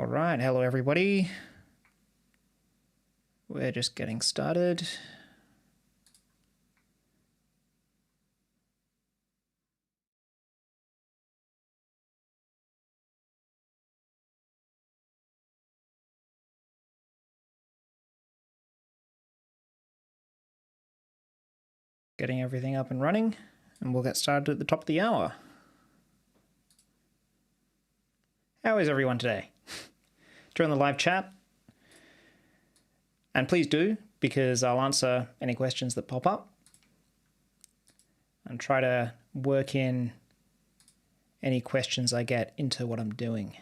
All right, hello everybody. We're just getting started. Getting everything up and running, and we'll get started at the top of the hour. How is everyone today? Join the live chat. And please do, because I'll answer any questions that pop up and try to work in any questions I get into what I'm doing.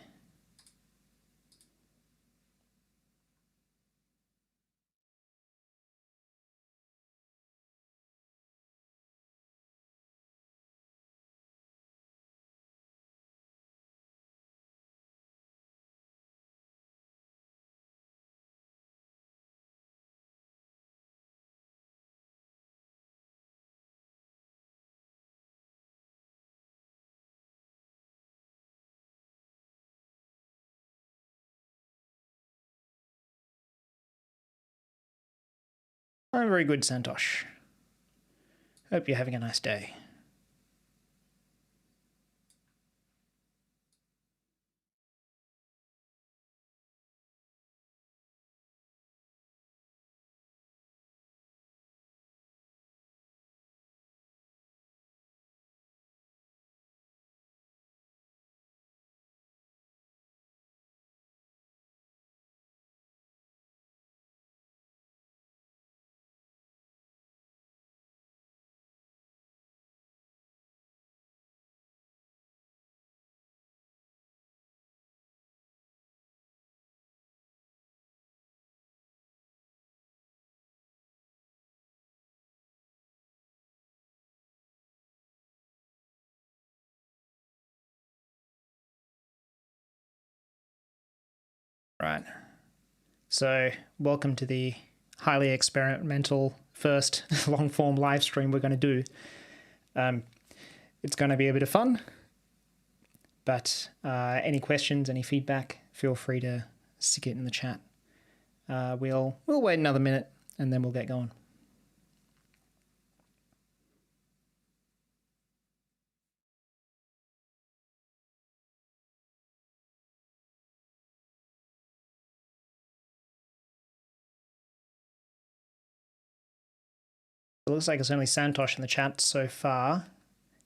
I'm very good, Santosh. Hope you're having a nice day. Right. So, welcome to the highly experimental first long-form live stream we're going to do. It's going to be a bit of fun, but any questions, any feedback, feel free to stick it in the chat. We'll wait another minute and then we'll get going. It looks like it's only Santosh in the chat so far.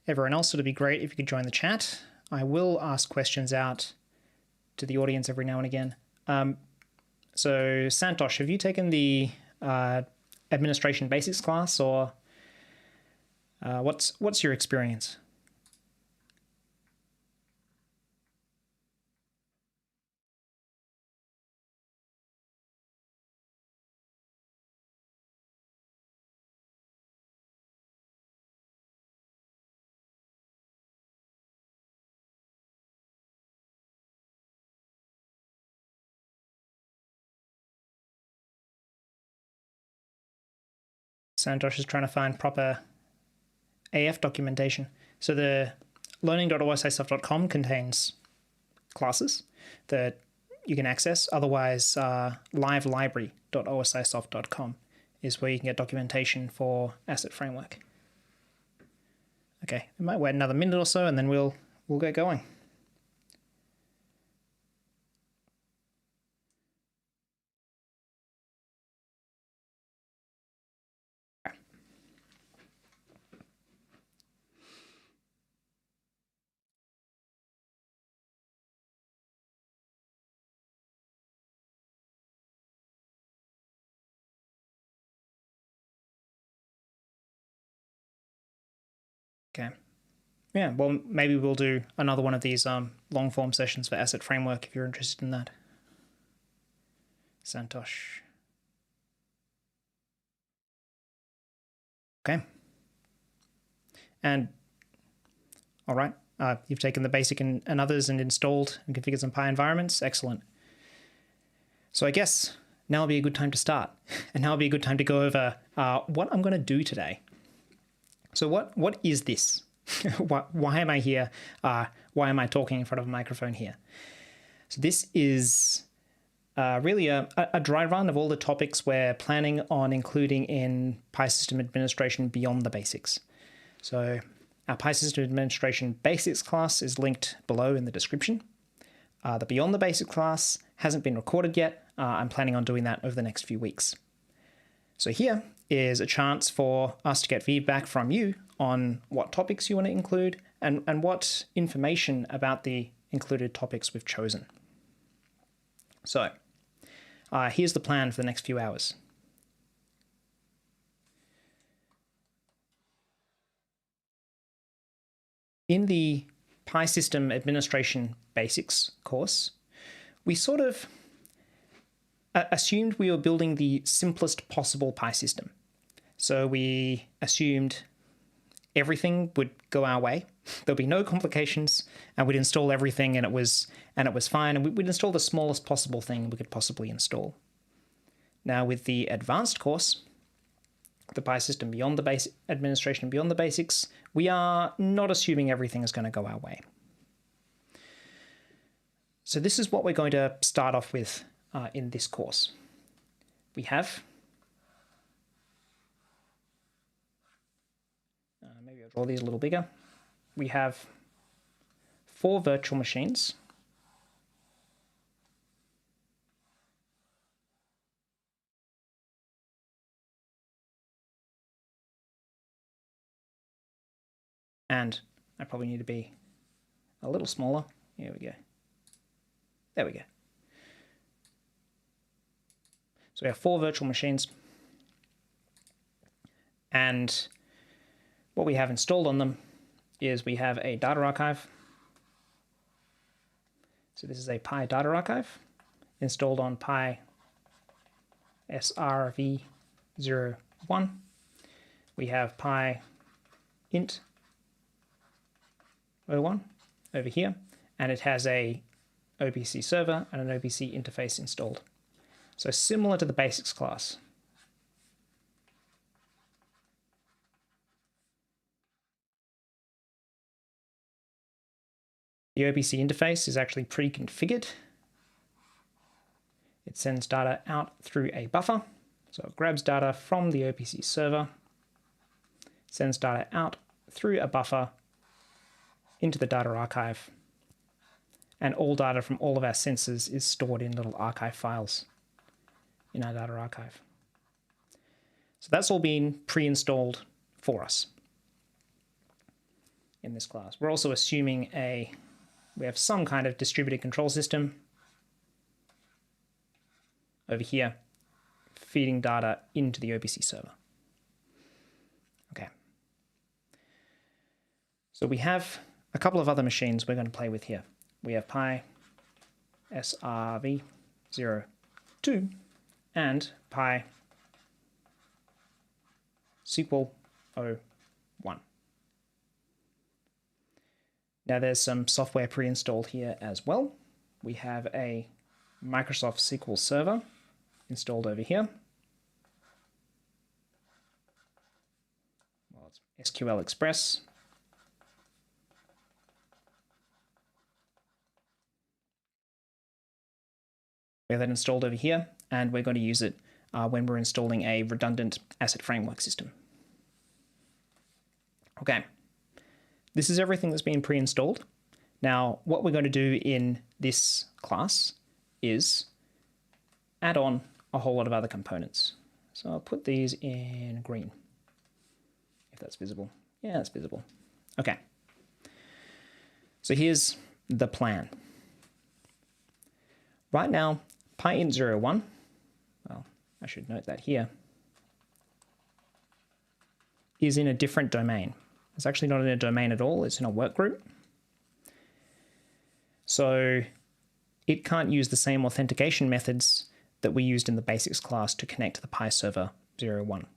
Everyone else, it would be great if you could join the chat. I will ask questions out to the audience every now and again. So Santosh, have you taken the administration basics class, or what's your experience? Santosh is trying to find proper AF documentation. So the learning.ossoft.com contains classes that you can access. Otherwise, livelibrary.ossoft.com is where you can get documentation for Asset Framework. Okay, we might wait another minute or so and then we'll get going. Okay. Yeah, well, maybe we'll do another one of these long form sessions for Asset Framework if you're interested in that. Santosh. Okay. And all right, you've taken the basic and others and installed and configured some Pi environments. Excellent. So I guess now will be a good time to start. And now will be a good time to go over what I'm going to do today. So what is this? Why am I here? Why am I talking in front of a microphone here? So this is really a dry run of all the topics we're planning on including in Pi System Administration beyond the basics. So our Pi System Administration Basics class is linked below in the description. The Beyond the Basics class hasn't been recorded yet. I'm planning on doing that over the next few weeks. So here is a chance for us to get feedback from you on what topics you want to include and what information about the included topics we've chosen. So here's the plan for the next few hours. In the Pi System Administration Basics course, we sort of assumed we were building the simplest possible Pi system. So we assumed everything would go our way. There'll be no complications, and we'd install everything, and it was fine. And we'd install the smallest possible thing we could possibly install. Now, with the advanced course, the Pi System Beyond the Basic Administration Beyond the Basics, we are not assuming everything is going to go our way. So this is what we're going to start off with in this course. We have, maybe I'll draw these a little bigger. We have 4 virtual machines. And I probably need to be a little smaller. Here we go. There we go. So we have 4 virtual machines. And what we have installed on them is we have a data archive. So this is a Pi data archive installed on Pi SRV01. We have Pi int 01 over here, and it has a OPC server and an OPC interface installed. So similar to the basics class. The OPC interface is actually pre-configured. It sends data out through a buffer. So it grabs data from the OPC server, sends data out through a buffer into the data archive, and all data from all of our sensors is stored in little archive files in our data archive. So that's all been pre-installed for us in this class. We're also assuming we have some kind of distributed control system over here feeding data into the OPC server. Okay. So we have a couple of other machines we're going to play with here. We have Pi SRV02 and Pi SQL 01. Now there's some software pre-installed here as well. We have a Microsoft SQL Server installed over here. Well, it's SQL Express. We have that installed over here, and we're going to use it when we're installing a redundant asset framework system. Okay, this is everything that's been pre-installed. Now, what we're going to do in this class is add on a whole lot of other components. So I'll put these in green, if that's visible. Yeah, that's visible. Okay, so here's the plan. Right now, Pi int 01, well, I should note that here, is in a different domain. It's actually not in a domain at all, it's in a work group. So it can't use the same authentication methods that we used in the basics class to connect to the Pi server 01.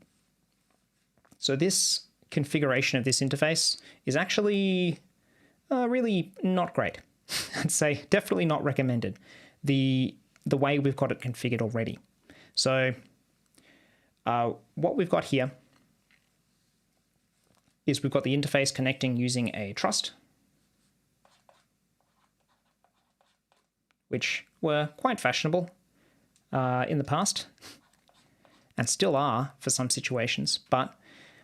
So this configuration of this interface is actually really not great. I'd say definitely not recommended. The way we've got it configured already. So what we've got here is we've got the interface connecting using a trust. which were quite fashionable in the past and still are for some situations, but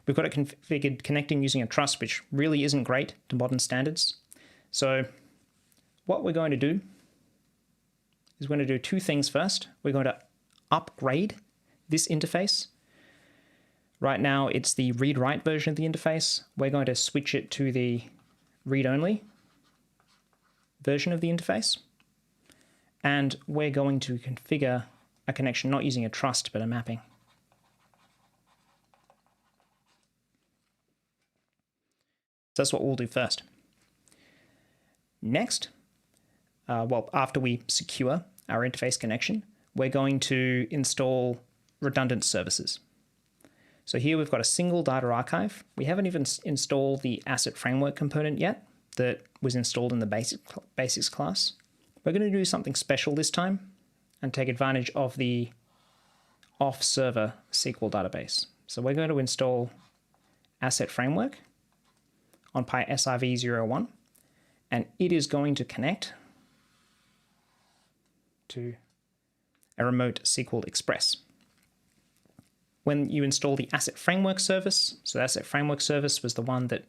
we've got it configured connecting using a trust, which really isn't great to modern standards. So what we're going to do is we're going to do two things first. We're going to upgrade this interface. Right now it's the read-write version of the interface. We're going to switch it to the read-only version of the interface. And we're going to configure a connection not using a trust, but a mapping. So that's what we'll do first. Next, after we secure our interface connection, we're going to install redundant services. So here we've got a single data archive. We haven't even installed the asset framework component yet that was installed in the basics class. We're going to do something special this time and take advantage of the off-server SQL database. So we're going to install asset framework on Pi SRv01, and it is going to connect to a remote SQL Express. When you install the asset framework service, so the asset framework service was the one that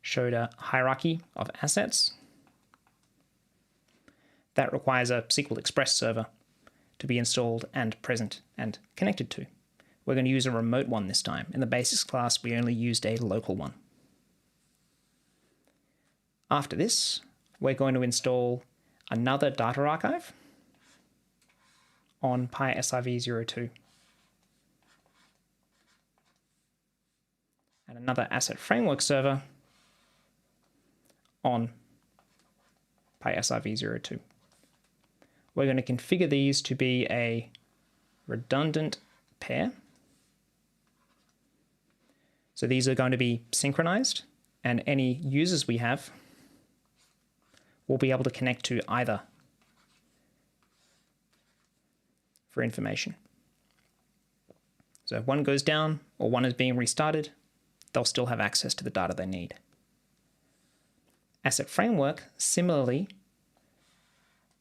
showed a hierarchy of assets. That requires a SQL Express server to be installed and present and connected to. We're going to use a remote one this time. In the basics class, we only used a local one. After this, we're going to install another data archive on Pi SRv02. And another asset framework server on Pi SRv02. We're going to configure these to be a redundant pair. So these are going to be synchronized, and any users we have will be able to connect to either for information. So if one goes down or one is being restarted, they'll still have access to the data they need. Asset framework, similarly,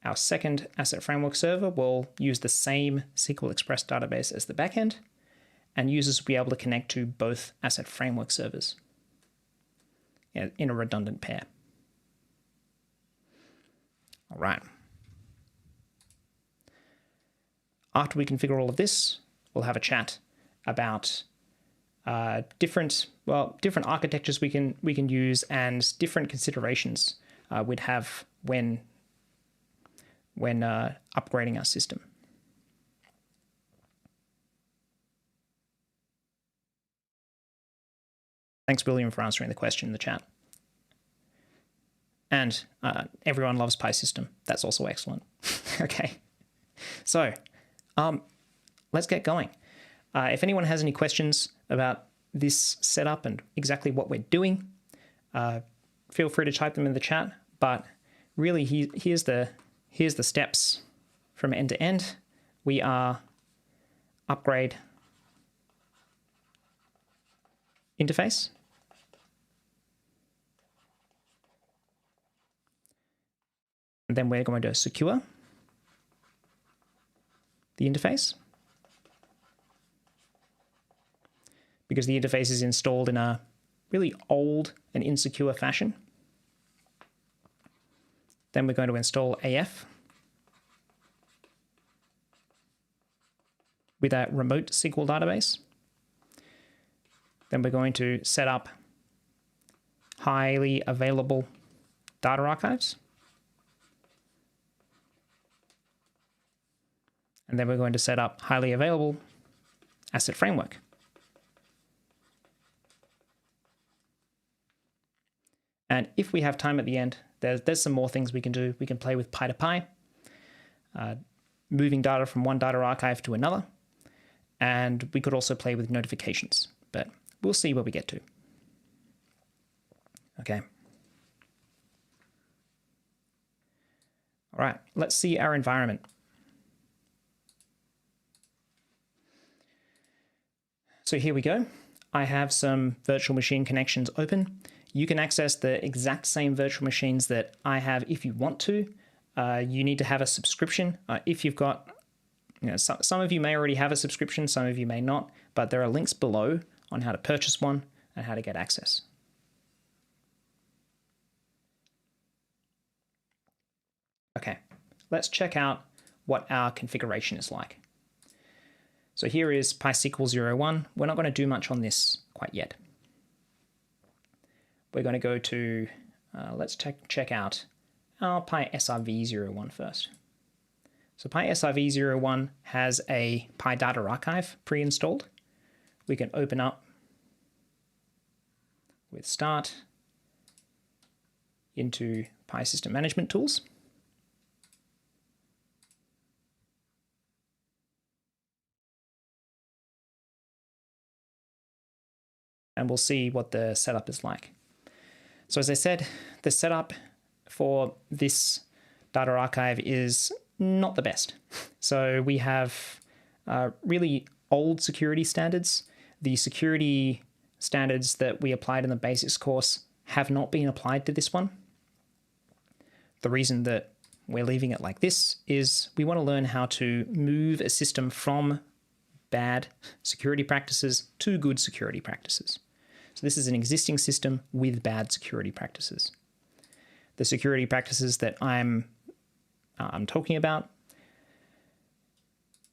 our second asset framework server will use the same SQL Express database as the backend, and users will be able to connect to both asset framework servers in a redundant pair. All right. After we configure all of this, we'll have a chat about different architectures we can use and different considerations we'd have when upgrading our system. Thanks, William, for answering the question in the chat. And everyone loves Pi system. That's also excellent. Okay, so let's get going. If anyone has any questions about this setup and exactly what we're doing, feel free to type them in the chat. But really, here's the steps from end to end. We are upgrade interface. And then we're going to secure the interface, because the interface is installed in a really old and insecure fashion. Then we're going to install AF with a remote SQL database. Then we're going to set up highly available data archives. And then we're going to set up highly available asset framework. And if we have time at the end, there's some more things we can do. We can play with Pi to Pi, moving data from one data archive to another. And we could also play with notifications, but we'll see where we get to. Okay. All right, let's see our environment. So here we go. I have some virtual machine connections open. You can access the exact same virtual machines that I have if you want to. you need to have a subscription. If you've got, some of you may already have a subscription, some of you may not, but there are links below on how to purchase one and how to get access. Okay, let's check out what our configuration is like. So here is PySQL 01. We're not going to do much on this quite yet. We're going to go to, let's check out our PySRV01 first. So PySRV01 has a PyData archive pre-installed. We can open up with Start into PySystem Management Tools. And we'll see what the setup is like. So as I said, the setup for this data archive is not the best. So we have really old security standards. The security standards that we applied in the basics course have not been applied to this one. The reason that we're leaving it like this is we want to learn how to move a system from bad security practices to good security practices. So this is an existing system with bad security practices. The security practices that I'm talking about,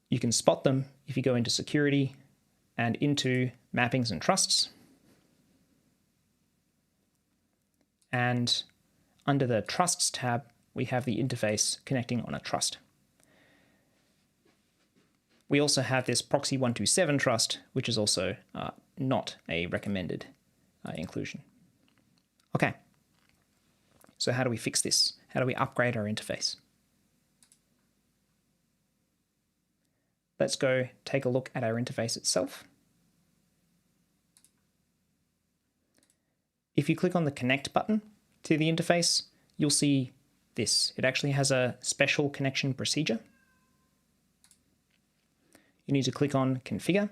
you can spot them if you go into security and into mappings and trusts. And under the trusts tab, we have the interface connecting on a trust. We also have this proxy 127 trust, which is also not a recommended inclusion. Okay, so how do we fix this? How do we upgrade our interface? Let's go take a look at our interface itself. If you click on the connect button to the interface, you'll see this. It actually has a special connection procedure. You need to click on configure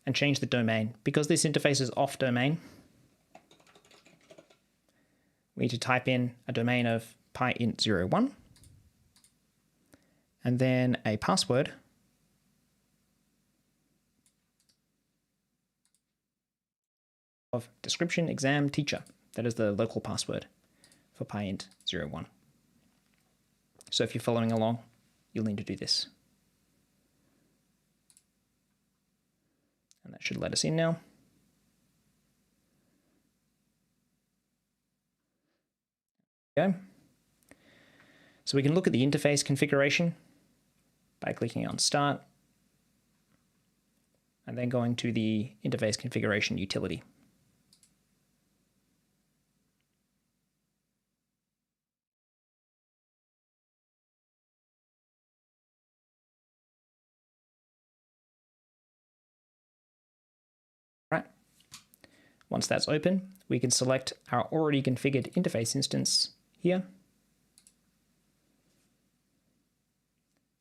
and change the domain. Because this interface is off domain, we need to type in a domain of pyint01 and then a password of description exam teacher. That is the local password for pyint01. So if you're following along, you'll need to do this. And that should let us in now. Okay. So we can look at the interface configuration by clicking on Start and then going to the interface configuration utility. Right. Once that's open, we can select our already configured interface instance here,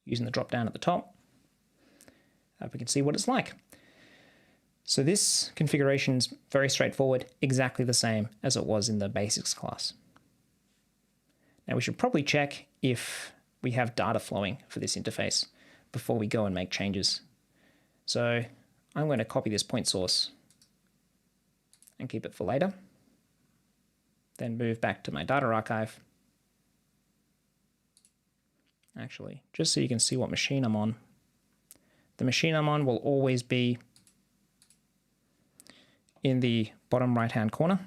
using the drop down at the top. We can see what it's like. So this configuration is very straightforward, exactly the same as it was in the basics class. Now we should probably check if we have data flowing for this interface before we go and make changes. So I'm going to copy this point source and keep it for later. Then move back to my data archive. Actually, just so you can see what machine I'm on. The machine I'm on will always be in the bottom right-hand corner,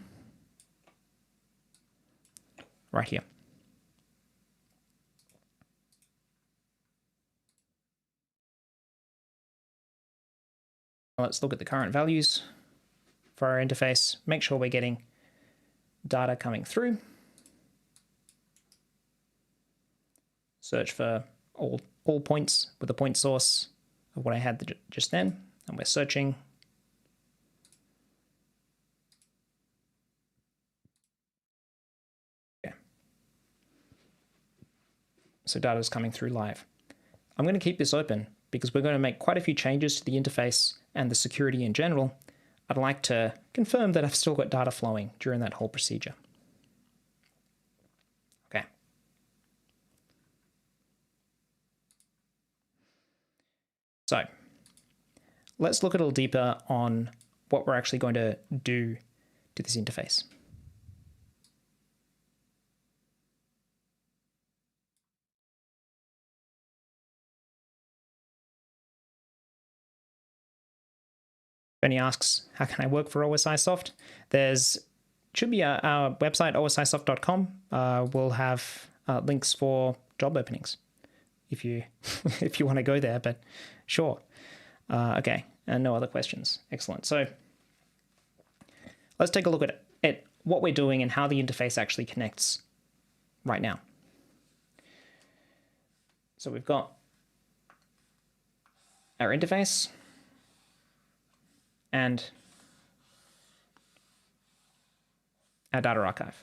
right here. Let's look at the current values for our interface. Make sure we're getting data coming through. Search for all points with the point source of what I had just then, and we're searching. Okay. So data is coming through live. I'm going to keep this open because we're going to make quite a few changes to the interface and the security in general. I'd like to confirm that I've still got data flowing during that whole procedure. Okay. So let's look a little deeper on what we're actually going to do to this interface. Benny asks, how can I work for OSIsoft? Should be our website, osisoft.com. We'll have links for job openings if you if you want to go there, but sure. Okay, and no other questions. Excellent. So let's take a look at what we're doing and how the interface actually connects right now. So we've got our interface and our data archive.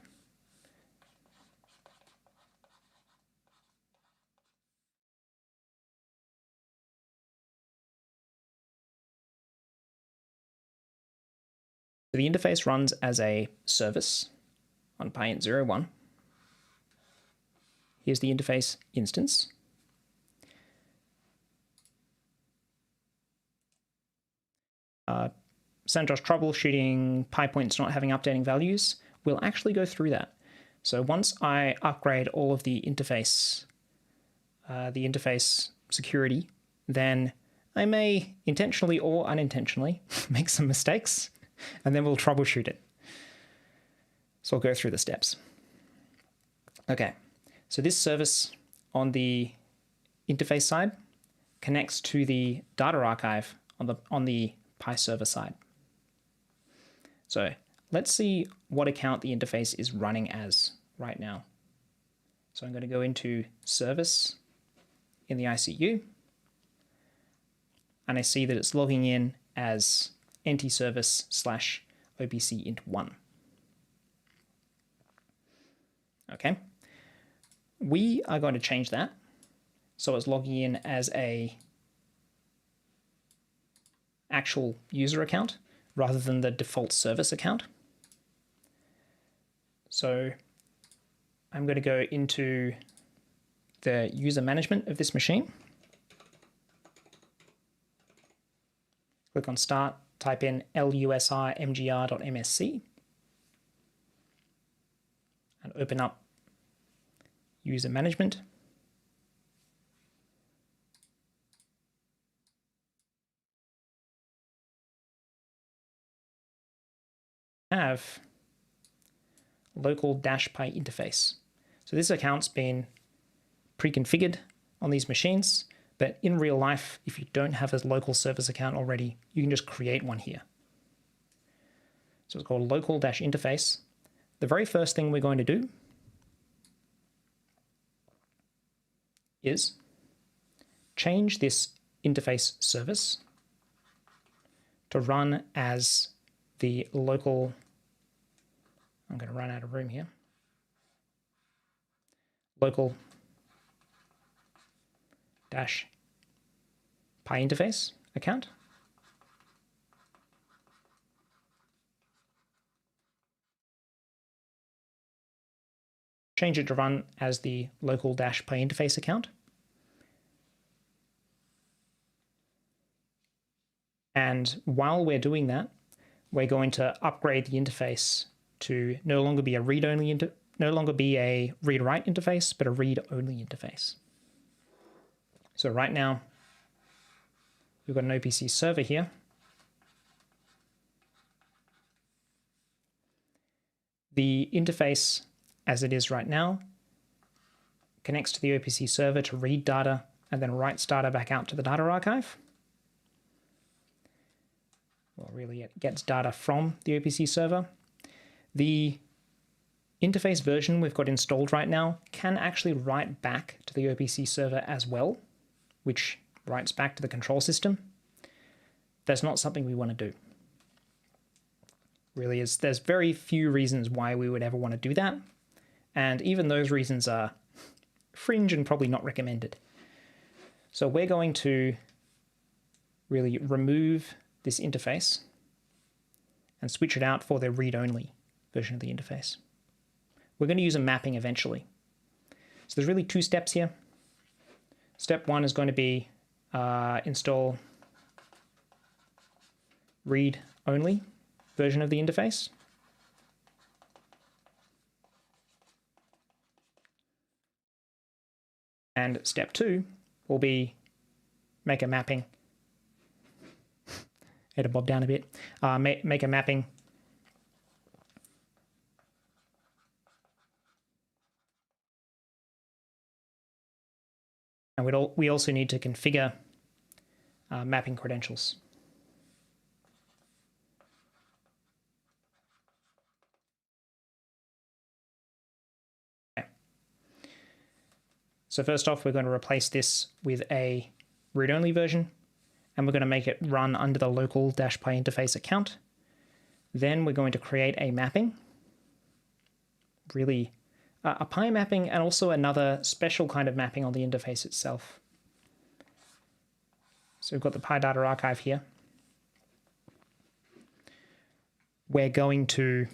So the interface runs as a service on Pi 01. Here's the interface instance. CentOS troubleshooting, Pi points not having updating values. We'll actually go through that. So once I upgrade all of the interface security, then I may intentionally or unintentionally make some mistakes, and then we'll troubleshoot it. So I'll go through the steps. Okay, so this service on the interface side connects to the data archive on the Pi server side. So let's see what account the interface is running as right now. So I'm going to go into service in the ICU, and I see that it's logging in as ntservice/opc int1. Okay, we are going to change that so it's logging in as a actual user account rather than the default service account. So I'm going to go into the user management of this machine. Click on start, type in lusrmgr.msc and open up user management. Have local-pi interface. So this account's been pre-configured on these machines, but in real life, if you don't have a local service account already, you can just create one here. So it's called local-interface. The very first thing we're going to do is change this interface service to run as the local, I'm going to run out of room here, local dash Pi interface account. Change it to run as the local dash Pi interface account. And while we're doing that, we're going to upgrade the interface to no longer be a read-only read-write interface, but a read-only interface. So right now, we've got an OPC server here. The interface, as it is right now, connects to the OPC server to read data and then writes data back out to the data archive. Well, really, it gets data from the OPC server. The interface version we've got installed right now can actually write back to the OPC server as well, which writes back to the control system. That's not something we want to do. Really, there's very few reasons why we would ever want to do that, and even those reasons are fringe and probably not recommended. So we're going to really remove this interface and switch it out for the read-only version of the interface. We're going to use a mapping eventually. So there's really two steps here. Step one is going to be install read-only version of the interface. And step 2 will be make a mapping. Had to bob down a bit. Make a mapping and we also need to configure mapping credentials. Okay. So first off, we're going to replace this with a read-only version, and we're going to make it run under the local -pi interface account. Then we're going to create a mapping, really a pi mapping, and also another special kind of mapping on the interface itself. So we've got the Pi data archive here. We're going to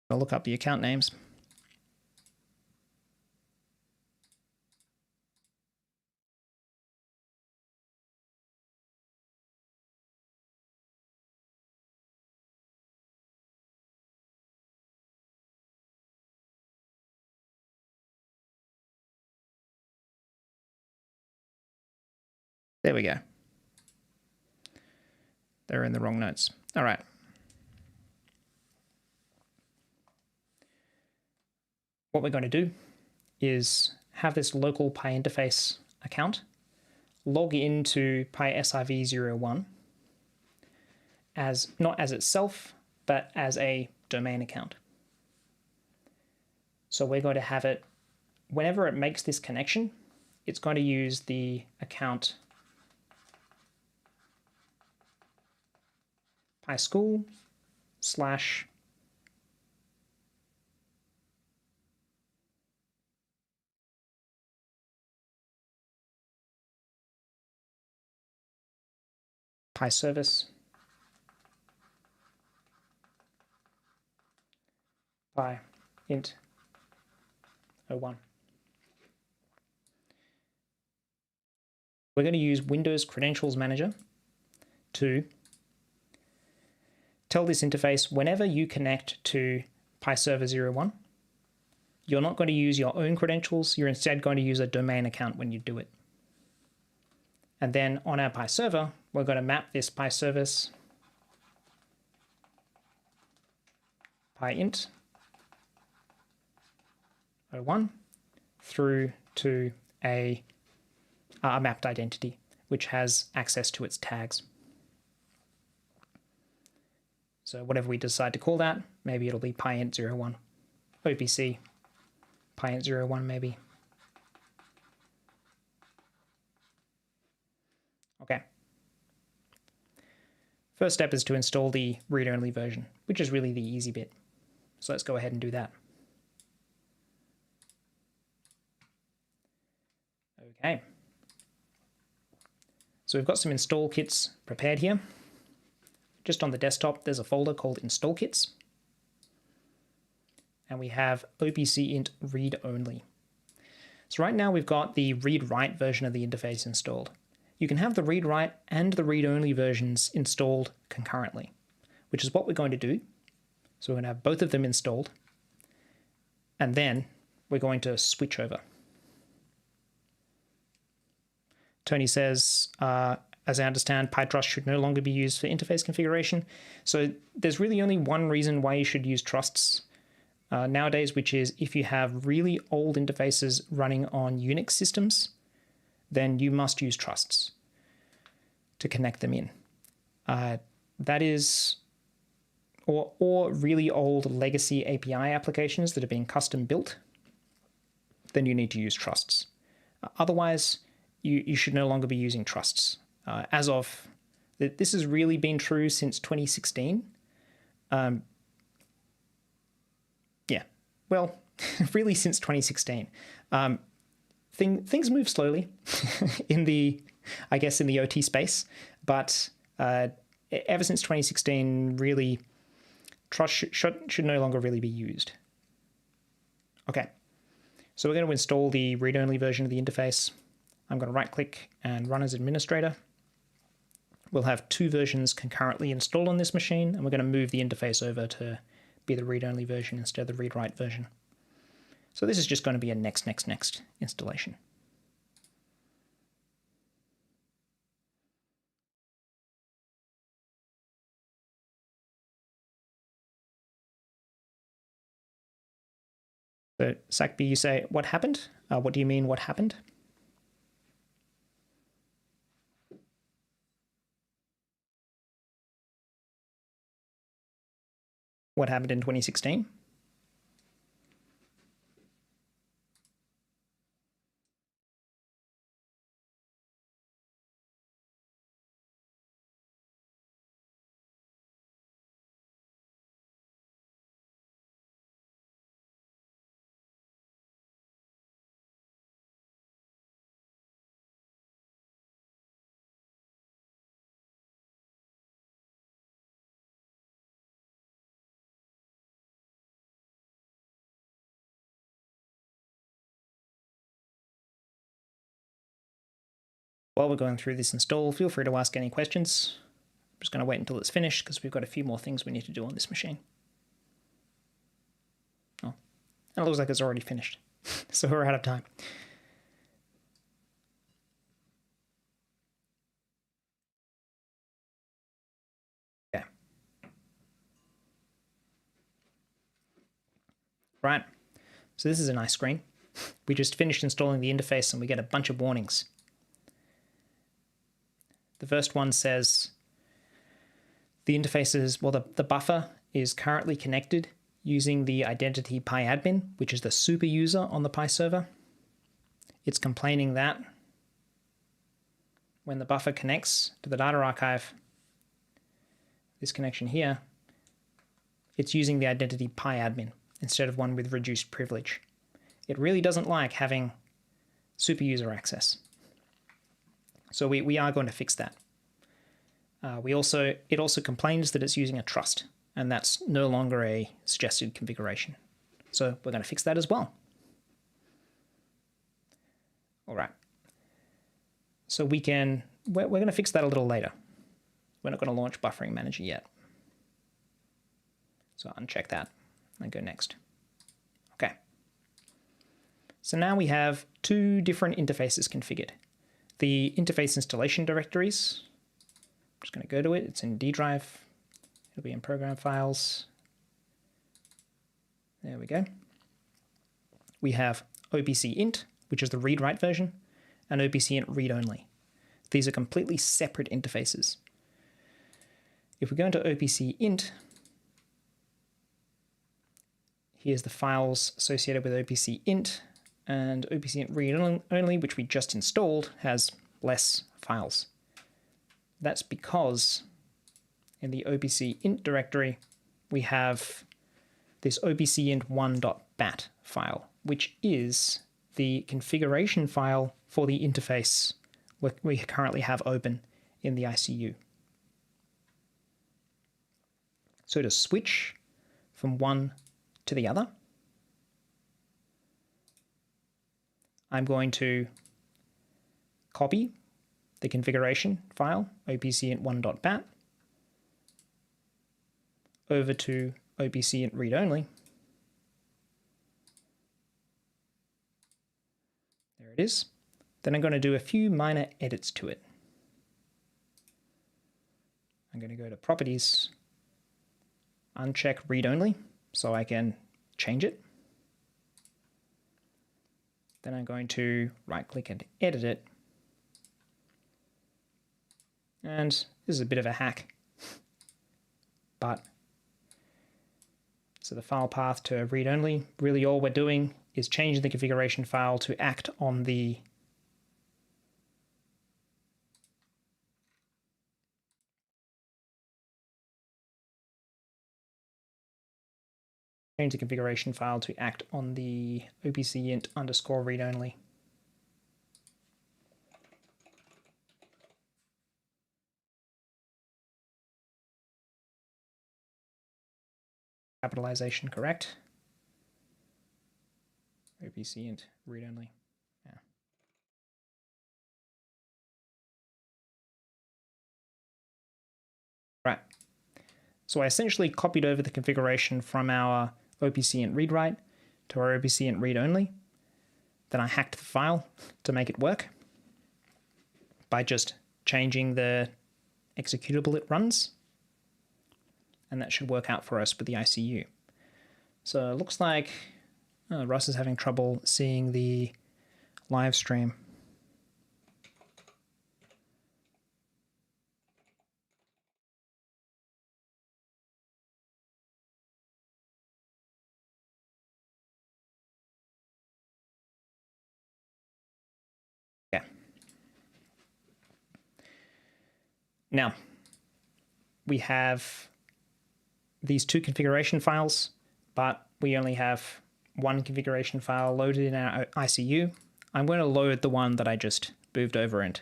I'll look up the account names. There we go. They're in the wrong notes. All right. What we're going to do is have this local Pi interface account log into Pi SIV01 as not as itself, but as a domain account. So we're going to have it, whenever it makes this connection, it's going to use the account PySchool / Pi service Pi int 01. We're going to use Windows Credentials Manager to tell this interface whenever you connect to Pi Server 01, you're not going to use your own credentials, you're instead going to use a domain account when you do it. And then on our Pi server, we're going to map this Pi service Pi int 01 through to a mapped identity, which has access to its tags. So whatever we decide to call that, maybe it'll be Pi int 01, OPC Pi int 01 maybe. Okay. First step is to install the read-only version, which is really the easy bit. So let's go ahead and do that. Okay. So we've got some install kits prepared here. Just on the desktop, there's a folder called install kits. And we have OPC int read only. So right now we've got the read-write version of the interface installed. You can have the read-write and the read-only versions installed concurrently, which is what we're going to do. So we're going to have both of them installed, and then we're going to switch over. Tony says, as I understand, PyTrust should no longer be used for interface configuration. So there's really only one reason why you should use trusts nowadays, which is if you have really old interfaces running on Unix systems, then you must use trusts to connect them in. That is, or really old legacy API applications that are being custom built, then you need to use trusts. Otherwise, you should no longer be using trusts. As of, this has really been true since 2016. Yeah, well, really since 2016. Things move slowly in the, I guess, in the OT space, but ever since 2016, really, trust should no longer really be used. Okay, so we're going to install the read-only version of the interface. I'm going to right-click and run as administrator. We'll have two versions concurrently installed on this machine, and we're going to move the interface over to be the read-only version instead of the read-write version. So this is just going to be a next installation. So, Sakbi, you say, what happened? What do you mean, what happened? What happened in 2016? While we're going through this install, feel free to ask any questions. I'm just going to wait until it's finished because we've got a few more things we need to do on this machine. Oh, and it looks like it's already finished. So we're out of time. Okay. Right. So this is a nice screen. We just finished installing the interface and we get a bunch of warnings. The first one says the interface is, well, the buffer is currently connected using the identity pyadmin, which is the super user on the Pi server. It's complaining that when the buffer connects to the data archive, this connection here, it's using the identity pyadmin instead of one with reduced privilege. It really doesn't like having super user access. So we are going to fix that. It also complains that it's using a trust, and that's no longer a suggested configuration. So we're going to fix that as well. All right. So we're going to fix that a little later. We're not going to launch Buffering Manager yet. So uncheck that and go next. Okay. So now we have two different interfaces configured. The interface installation directories, I'm just going to go to it. It's in D drive. It'll be in program files. There we go. We have OPC int, which is the read-write version, and OPC int read-only. These are completely separate interfaces. If we go into OPC int, here's the files associated with OPC int, and OPC int read-only, which we just installed, has less files. That's because in the OPC int directory, we have this OPC int 1.bat file, which is the configuration file for the interface we currently have open in the ICU. So to switch from one to the other, I'm going to copy the configuration file, opcint 1.bat, over to opcint read-only. There it is. Then I'm going to do a few minor edits to it. I'm going to go to Properties, uncheck read-only so I can change it. Then I'm going to right-click and edit it. And this is a bit of a hack, but so the file path to read-only, really all we're doing is changing the configuration file to act on the configuration file to act on the opcint underscore read-only. Capitalization correct. OPC int read only. Yeah. Right. So I essentially copied over the configuration from our OPC int read write to our OPC int read only. Then I hacked the file to make it work by just changing the executable it runs. And that should work out for us with the ICU. So it looks like Russ is having trouble seeing the live stream. Yeah. Now, we have these two configuration files, but we only have one configuration file loaded in our ICU. I'm going to load the one that I just moved over and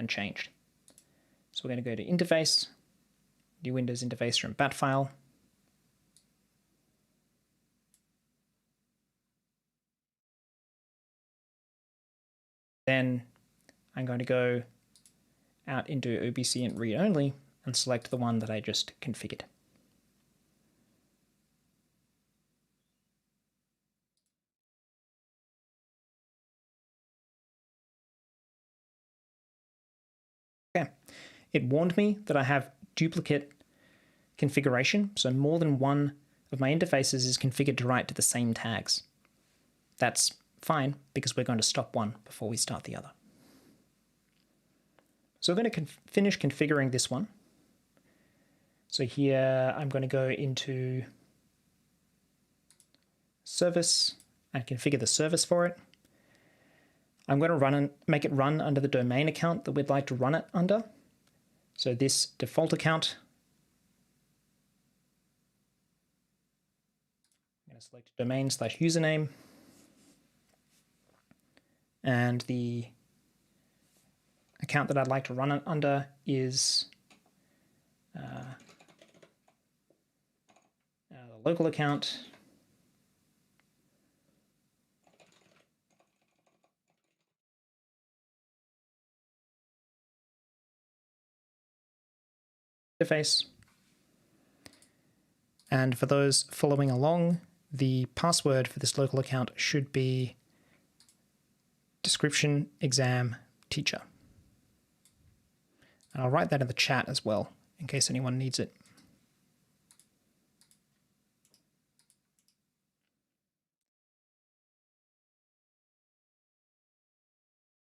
changed. So we're going to go to Interface, New Windows Interface from BAT file. Then I'm going to go out into OPC int read only and select the one that I just configured. Okay, it warned me that I have duplicate configuration, so more than one of my interfaces is configured to write to the same tags. That's fine because we're going to stop one before we start the other. So we're going to finish configuring this one. So here I'm going to go into service and configure the service for it. I'm going to make it run under the domain account that we'd like to run it under. So this default account, I'm going to select domain/username, and the account that I'd like to run it under is the local account. Interface. And for those following along, the password for this local account should be description exam teacher. And I'll write that in the chat as well, in case anyone needs it.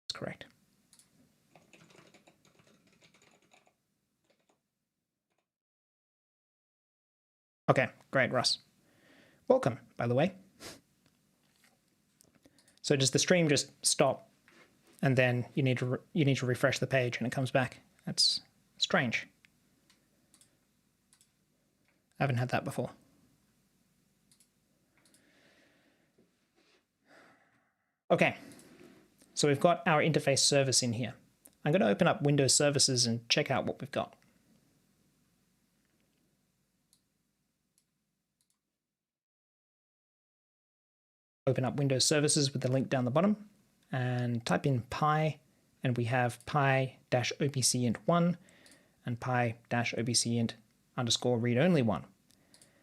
That's correct. Okay, great, Russ. Welcome, by the way. So does the stream just stop and then you need to refresh the page and it comes back? That's strange. I haven't had that before. Okay, so we've got our interface service in here. I'm going to open up Windows Services and check out what we've got. Open up Windows Services with the link down the bottom and type in pi, and we have pi-opcint1 and pi-opcint_read-only1.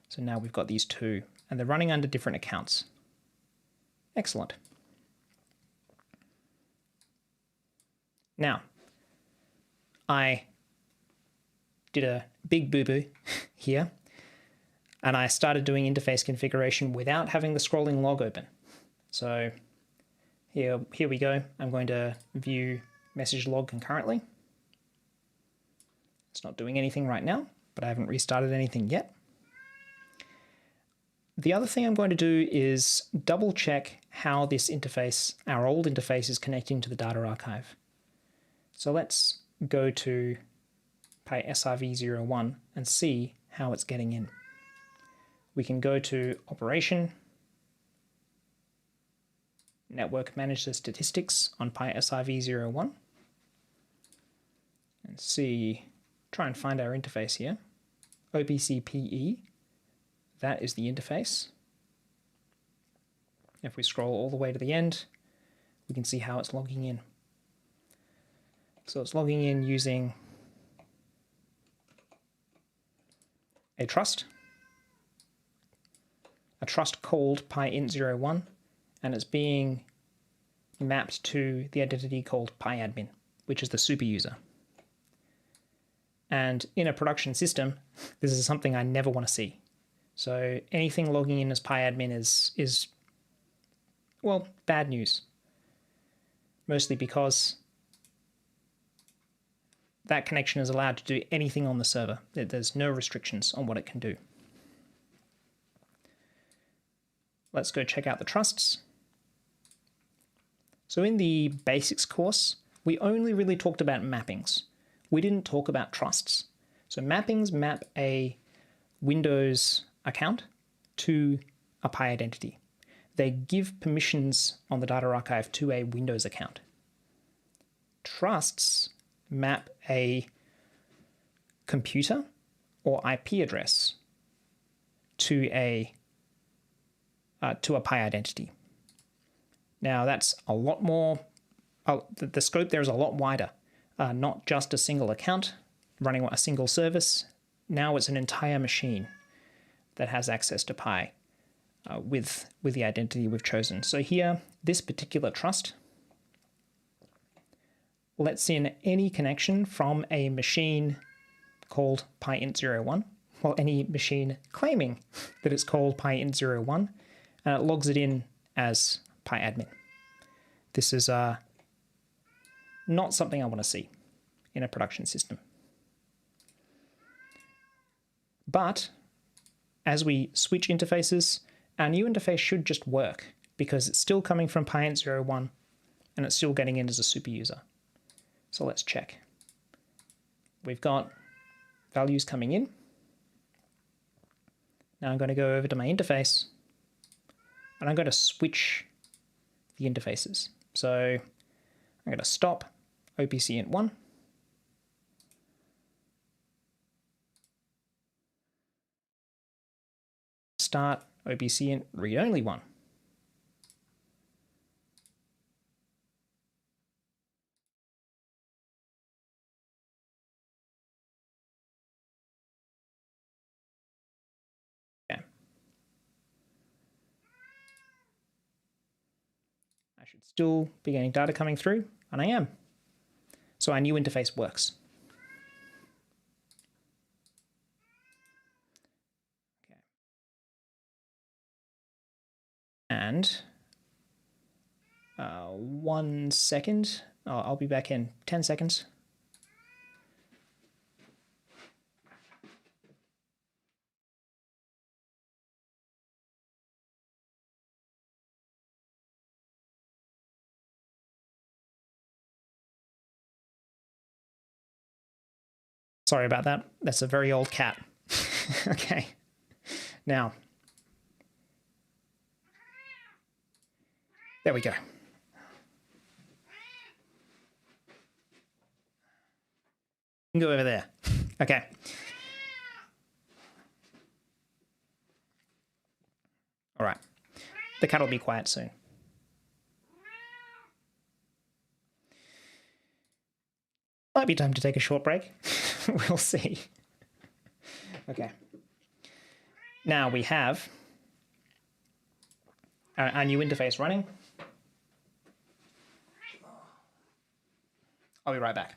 So now we've got these two, and they're running under different accounts. Excellent. Now, I did a big boo-boo here, and I started doing interface configuration without having the scrolling log open. So here we go. I'm going to view message log concurrently. It's not doing anything right now, but I haven't restarted anything yet. The other thing I'm going to do is double check how this interface, our old interface, is connecting to the data archive. So let's go to PySRV01 and see how it's getting in. We can go to Operation, Network Manager Statistics on PySRV01 and see, try and find our interface here. OPCPE, that is the interface. If we scroll all the way to the end, we can see how it's logging in. So it's logging in using a trust called pyint01, and it's being mapped to the identity called pyadmin, which is the super user. And in a production system, this is something I never want to see. So anything logging in as pyadmin is well, bad news. Mostly because that connection is allowed to do anything on the server. There's no restrictions on what it can do. Let's go check out the trusts. So in the basics course, we only really talked about mappings. We didn't talk about trusts. So mappings map a Windows account to a PyIdentity. They give permissions on the data archive to a Windows account. Trusts map a computer or IP address to a PyIdentity. Now that's a lot more, the scope there is a lot wider. Not just a single account running a single service. Now it's an entire machine that has access to Pi with the identity we've chosen. So here, this particular trust lets in any connection from a machine called pyint01, well, any machine claiming that it's called pyint01, and it logs it in as pyadmin. This is not something I want to see in a production system. But as we switch interfaces, our new interface should just work because it's still coming from pyint01 and it's still getting in as a super user. So let's check. We've got values coming in. Now I'm going to go over to my interface and I'm going to switch the interfaces. So I'm going to stop OPCint1. Start OPCint read-only 1. Okay. I should still be getting data coming through, and I am. So our new interface works. Okay. And 1 second. I'll be back in 10 seconds. Sorry about that. That's a very old cat. Okay. Now, there we go. You can go over there. Okay. All right. The cat will be quiet soon. Might be time to take a short break. We'll see. Okay. Now we have our new interface running. I'll be right back.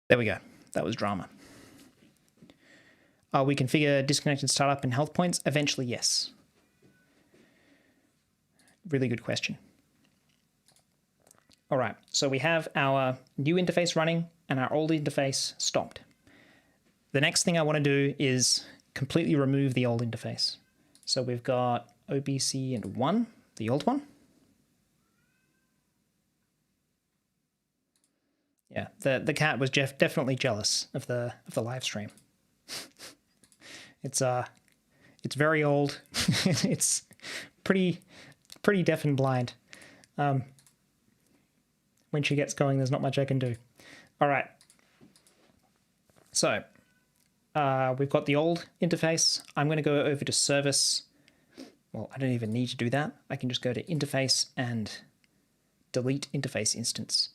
There we go. That was drama. We configure disconnected startup and health points? Eventually, yes. Really good question. All right, so we have our new interface running and our old interface stopped. The next thing I want to do is completely remove the old interface. So we've got OPCint1, the old one. Yeah, the cat was definitely jealous of the live stream. It's very old. It's pretty deaf and blind. When she gets going, there's not much I can do. All right. So we've got the old interface. I'm going to go over to service. Well, I don't even need to do that. I can just go to interface and delete interface instance.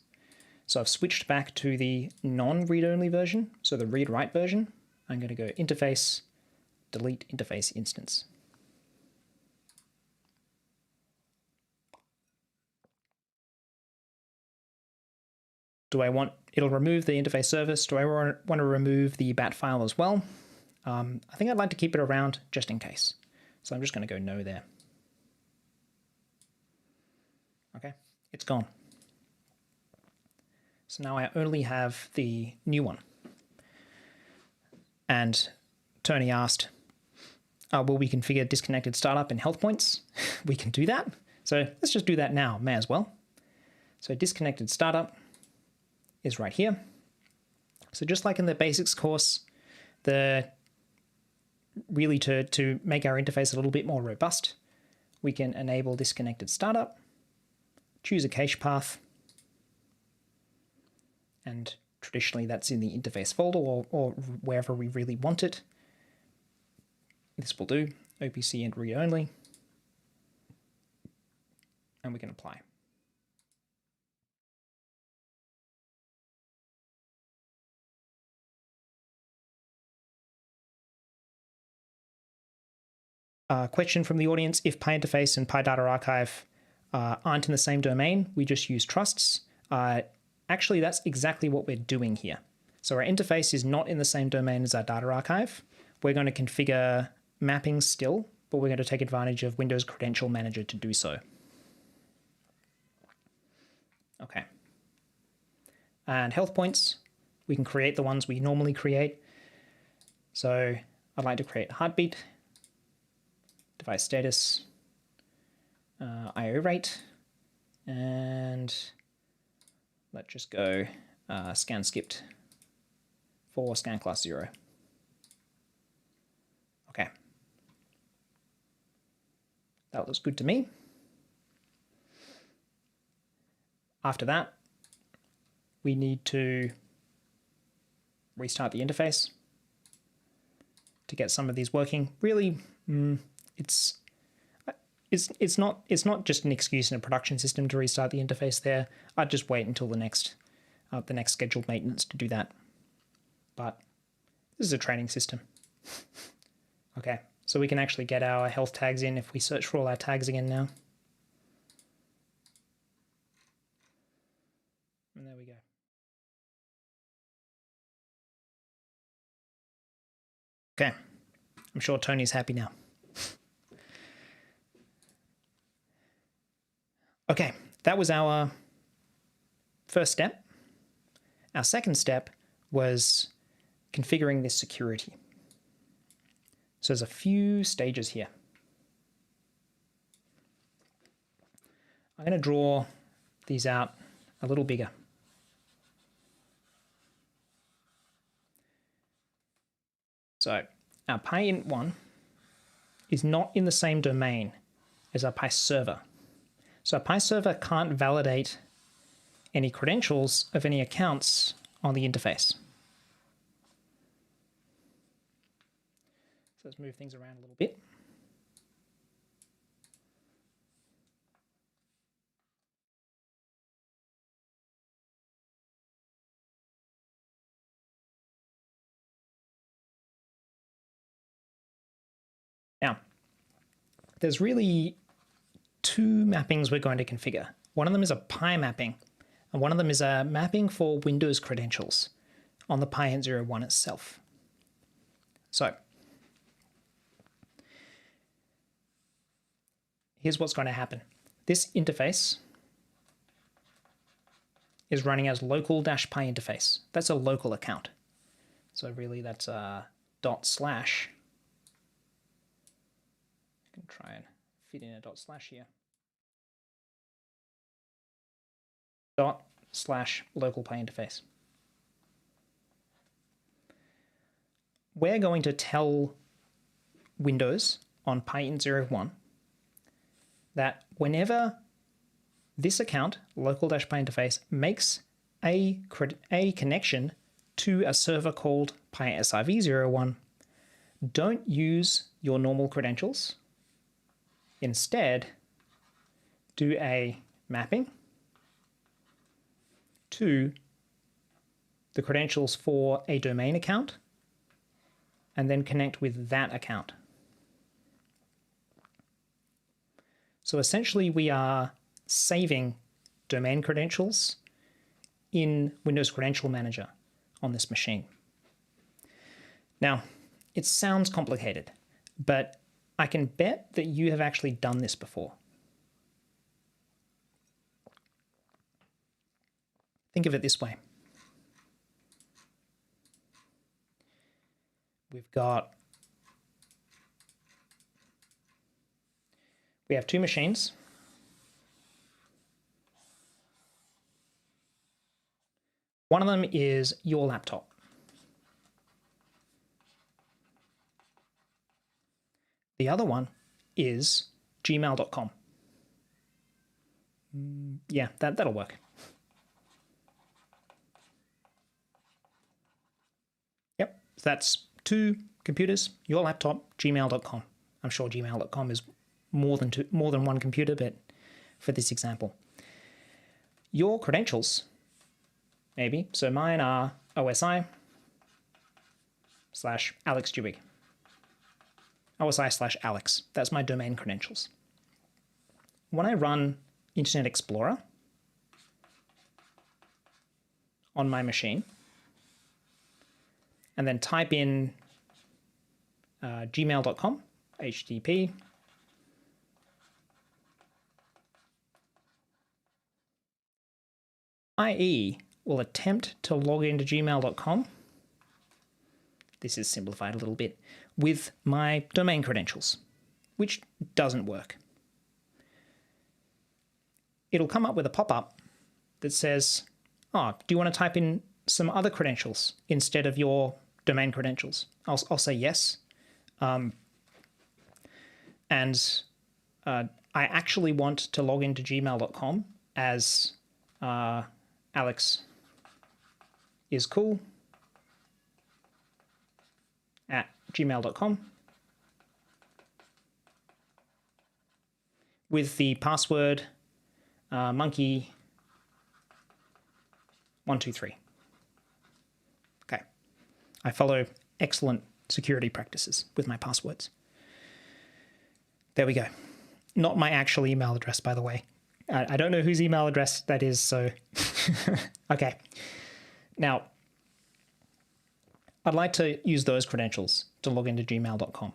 So I've switched back to the non-read-only version, so the read-write version. I'm going to go interface, delete interface instance. Do I want, it'll remove the interface service. Do I want to remove the bat file as well? I think I'd like to keep it around just in case. So I'm just going to go no there. Okay, it's gone. So now I only have the new one. And Tony asked, will we configure disconnected startup and health points? We can do that. So let's just do that now, may as well. So disconnected startup is right here. So just like in the basics course, really to make our interface a little bit more robust, we can enable disconnected startup, choose a cache path, and traditionally that's in the interface folder or wherever we really want it. This will do, OPC and read only, and we can apply. Question from the audience, if PyInterface and PyData Archive aren't in the same domain, we just use trusts. Actually, that's exactly what we're doing here. So our interface is not in the same domain as our data archive. We're going to configure mappings still, but we're going to take advantage of Windows Credential Manager to do so. Okay. And health points, we can create the ones we normally create. So I'd like to create heartbeat, device status, IO rate, and let's just go scan skipped for scan class 0. Okay. That looks good to me. After that, we need to restart the interface to get some of these working. Really, it's not just an excuse in a production system to restart the interface there. I'd just wait until the next scheduled maintenance to do that. But this is a training system. Okay, so we can actually get our health tags in if we search for all our tags again now. And there we go. Okay, I'm sure Tony's happy now. Okay, that was our first step. Our second step was configuring this security. So there's a few stages here. I'm going to draw these out a little bigger. So our PyInt1 is not in the same domain as our PyServer. So a PyServer can't validate any credentials of any accounts on the interface. So let's move things around a little bit. Now, there's really two mappings we're going to configure. One of them is a Py mapping, and one of them is a mapping for Windows credentials on the PyInt01 itself. So here's what's going to happen. This interface is running as local-PyInterface. That's a local account. So really that's a // I can try and fit in a // here. /local pi interface. We're going to tell Windows on pi_int01 that whenever this account, local-pi interface, makes a connection to a server called pi_siv01, don't use your normal credentials. Instead, do a mapping to the credentials for a domain account and then connect with that account. So essentially we are saving domain credentials in Windows Credential Manager on this machine. Now, it sounds complicated, but I can bet that you have actually done this before. Think of it this way. We have two machines. One of them is your laptop. The other one is gmail.com. Yeah, that'll work. Yep, that's two computers, your laptop, gmail.com. I'm sure gmail.com is more than one computer, but for this example. Your credentials, maybe, so mine are OSI/AlexDewey. OSI/Alex, that's my domain credentials. When I run Internet Explorer on my machine, and then type in gmail.com, HTTP, IE will attempt to log into gmail.com. This is simplified a little bit, with my domain credentials, which doesn't work. It'll come up with a pop-up that says, oh, do you want to type in some other credentials instead of your domain credentials? I'll say yes. I actually want to log into gmail.com as Alex is cool at gmail.com with the password monkey123. Okay. I follow excellent security practices with my passwords. There we go. Not my actual email address, by the way. I don't know whose email address that is, so... Okay. Now, I'd like to use those credentials to log into gmail.com.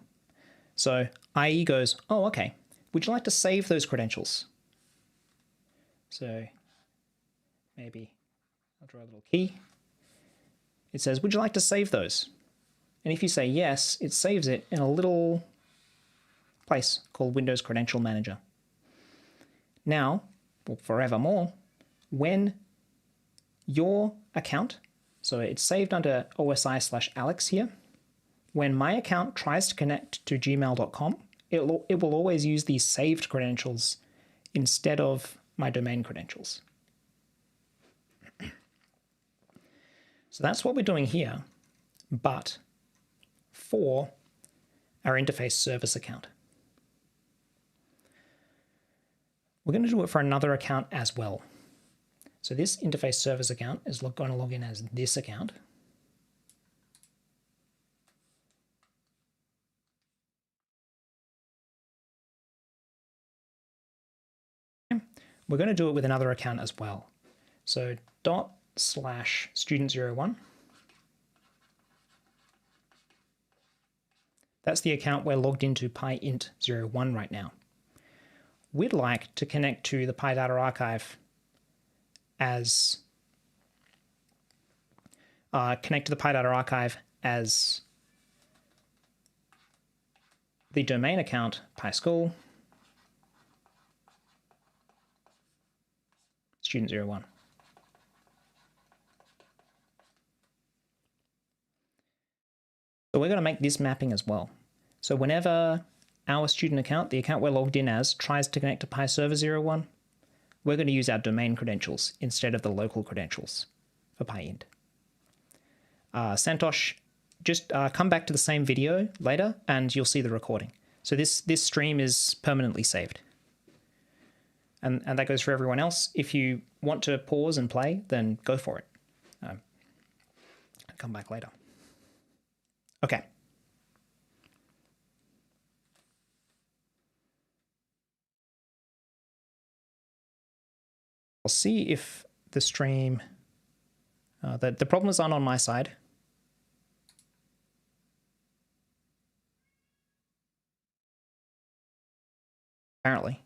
So IE goes, oh, okay. Would you like to save those credentials? So maybe I'll draw a little key. It says, would you like to save those? And if you say yes, it saves it in a little place called Windows Credential Manager. Now, well, forevermore, when your account, so it's saved under OSI/Alex here, when my account tries to connect to gmail.com, it will always use these saved credentials instead of my domain credentials. So that's what we're doing here, but for our interface service account. We're going to do it for another account as well. So this interface service account is going to log in as this account. We're going to do it with another account as well. So ./student01. That's the account we're logged into pi_int01 right now. We'd like to connect to the PyData archive as the domain account PySchool student01. we're going to make this mapping as well. So whenever our student account, the account we're logged in as, tries to connect to Pi Server 01, we're going to use our domain credentials instead of the local credentials for PyInt. Santosh, just come back to the same video later and you'll see the recording. So this stream is permanently saved. And that goes for everyone else. If you want to pause and play, then go for it. Come back later. Okay. I'll see if the stream, the problems aren't on my side. Apparently.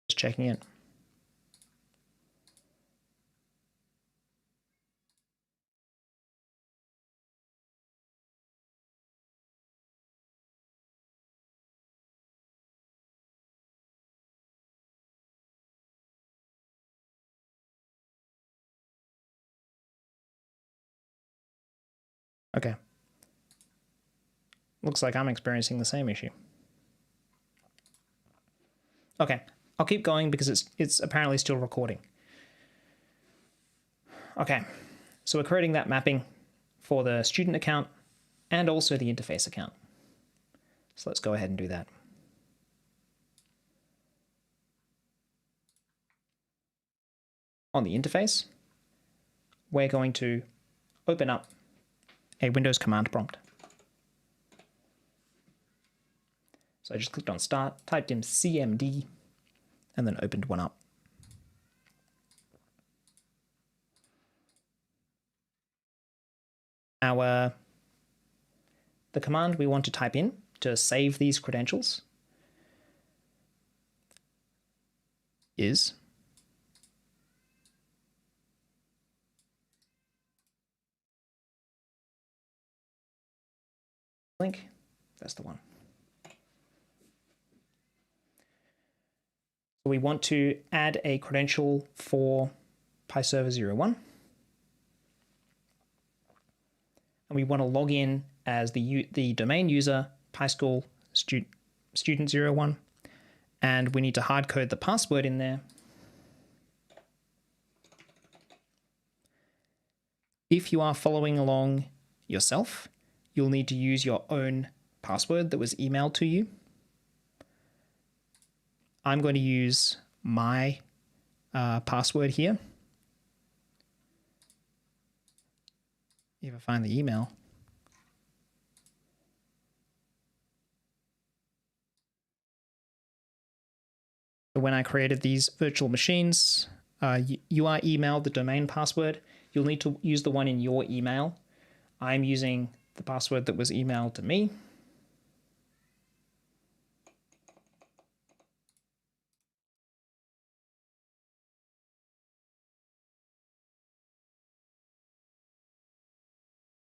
Just checking in. Okay. Looks like I'm experiencing the same issue. Okay, I'll keep going because it's apparently still recording. Okay, so we're creating that mapping for the student account and also the interface account. So let's go ahead and do that. On the interface, we're going to open up a Windows command prompt. So I just clicked on Start, typed in CMD, and then opened one up. The command we want to type in to save these credentials is link. That's the one. So we want to add a credential for Pi Server 01. And we want to log in as the domain user, PySchool student 01. And we need to hard code the password in there. If you are following along yourself, you'll need to use your own password that was emailed to you. I'm going to use my password here. If I find the email. So when I created these virtual machines, you are emailed the domain password. You'll need to use the one in your email. I'm using the password that was emailed to me.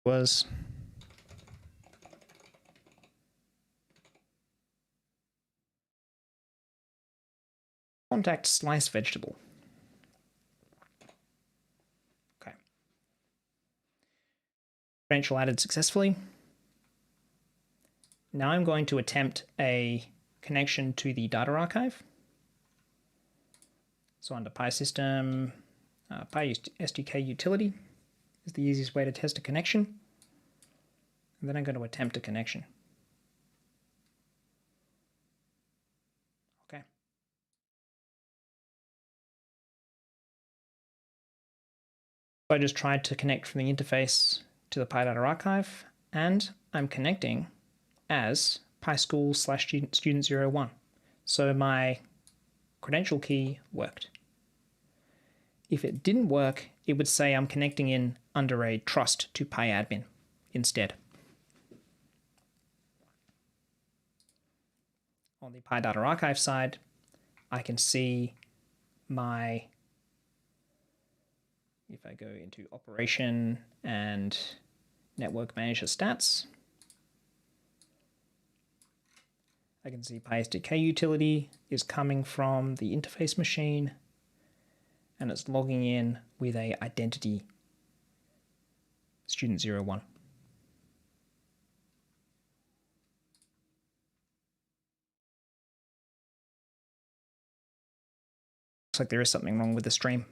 Was contact sliced vegetable. Okay. Credential added successfully. Now I'm going to attempt a connection to the data archive. So under PySystem, PySDK utility is the easiest way to test a connection. And then I'm going to attempt a connection. Okay. So I just tried to connect from the interface to the PyData archive, and I'm connecting as PySchool/student01. So my credential key worked. If it didn't work, it would say I'm connecting in under a trust to PyAdmin instead. On the PyData archive side, I can see my if I go into operation and network manager stats, I can see PySDK utility is coming from the interface machine and it's logging in with a identity student 01. Looks like there is something wrong with the stream.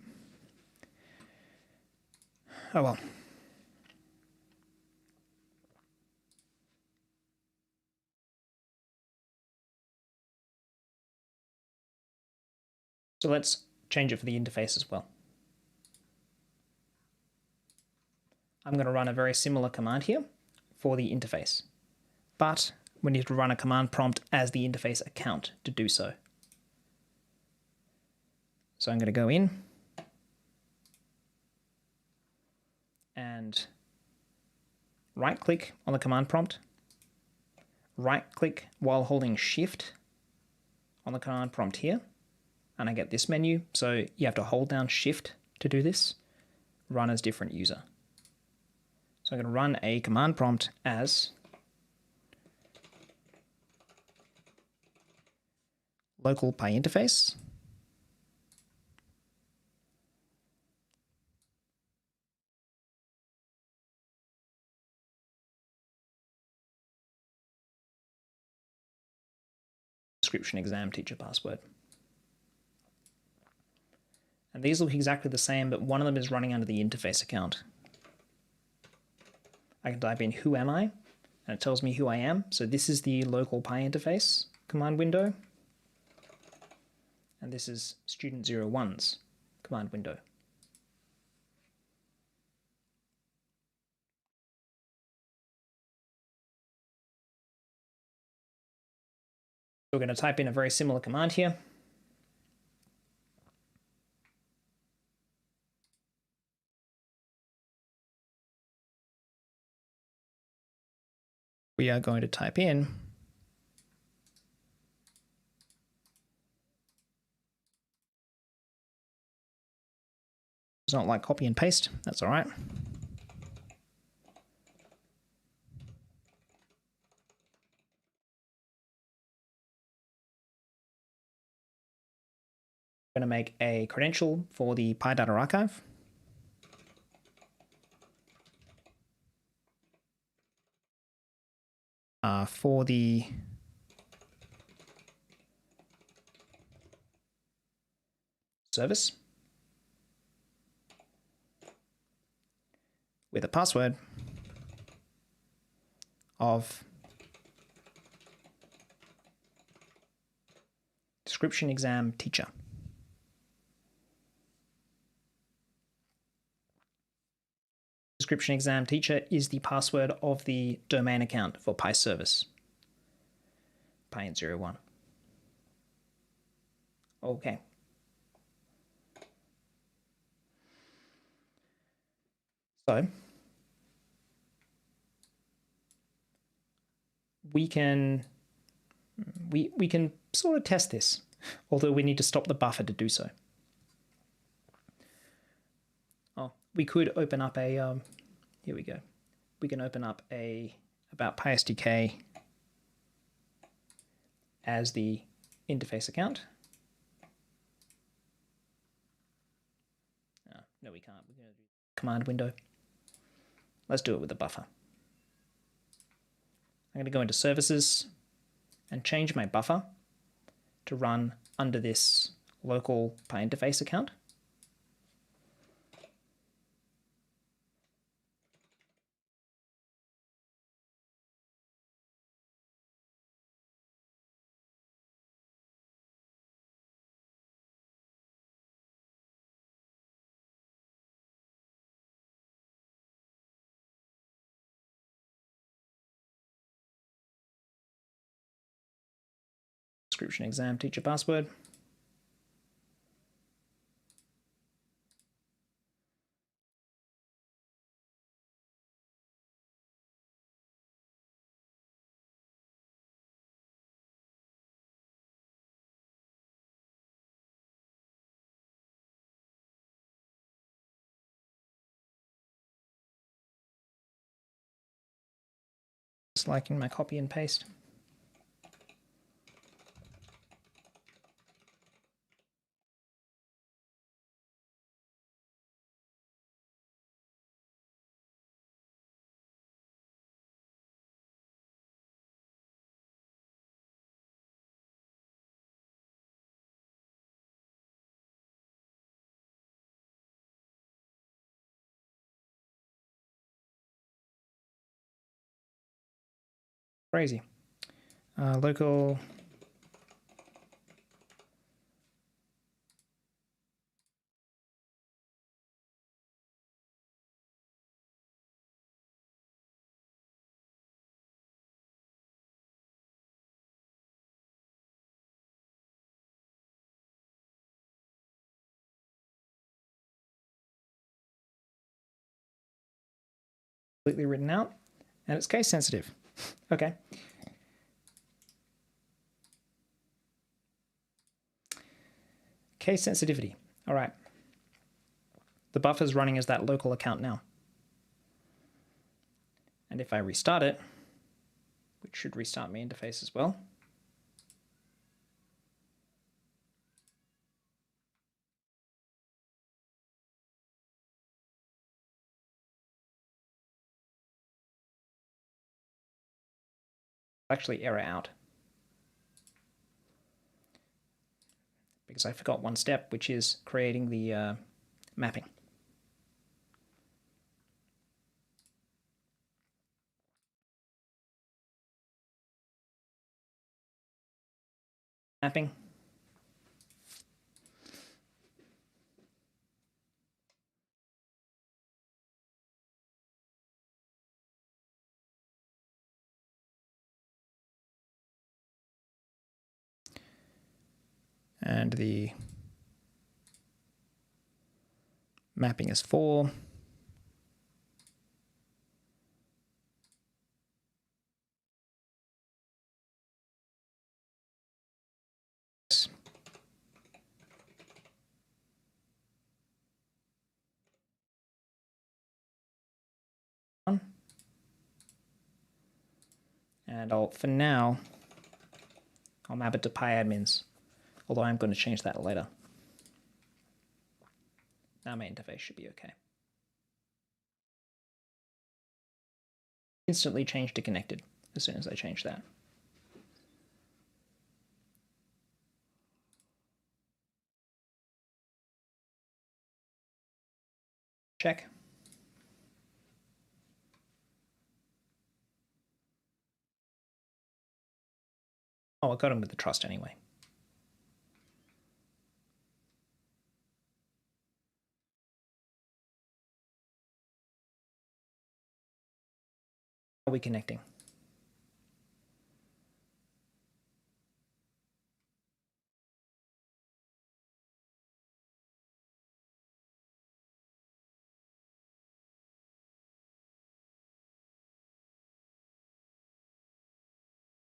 Oh well. So let's change it for the interface as well. I'm going to run a very similar command here for the interface, but we need to run a command prompt as the interface account to do so. So I'm going to go in and right-click on the command prompt, right-click while holding Shift on the command prompt here, and I get this menu. So you have to hold down Shift to do this. Run as different user. So I'm going to run a command prompt as local PyInterface. Description exam teacher password. And these look exactly the same, but one of them is running under the interface account. I can type in who am I, and it tells me who I am. So this is the local PyInterface command window. And this is student 01's command window. We're going to type in a very similar command here. We are going to type in it's not like copy and paste, that's all right. I'm going to make a credential for the PyData archive. For the service with a password of description exam teacher. Description exam teacher is the password of the domain account for PyService. PyInt01. Okay. So we can sort of test this, although we need to stop the buffer to do so. Oh, we could open up a here we go. We can open up a about PySDK as the interface account. No, we can't. We're going to do command window. Let's do it with the buffer. I'm going to go into services and change my buffer to run under this local PyInterface account. Description exam teacher password. Just liking my copy and paste. Crazy. Local completely written out, and it's case sensitive. Okay. Case sensitivity. All right. The buffer's running as that local account now. And if I restart it, which should restart my interface as well, actually error out. Because I forgot one step, which is creating the mapping. Mapping. And the mapping is 4. And for now, I'll map it to PyAdmins, although I'm going to change that later. Now my interface should be okay. Instantly changed to connected as soon as I change that. Check. Oh, I got him with the trust anyway. Are we connecting?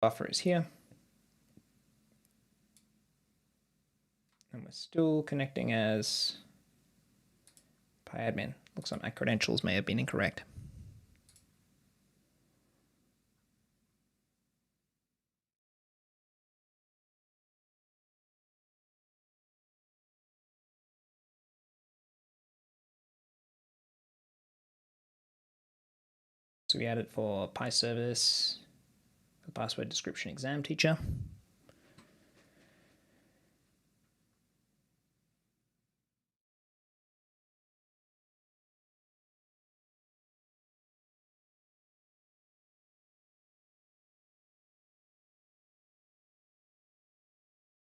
Buffer is here. And we're still connecting as PyAdmin. Looks like my credentials may have been incorrect. So we add it for PyService, the password description exam teacher.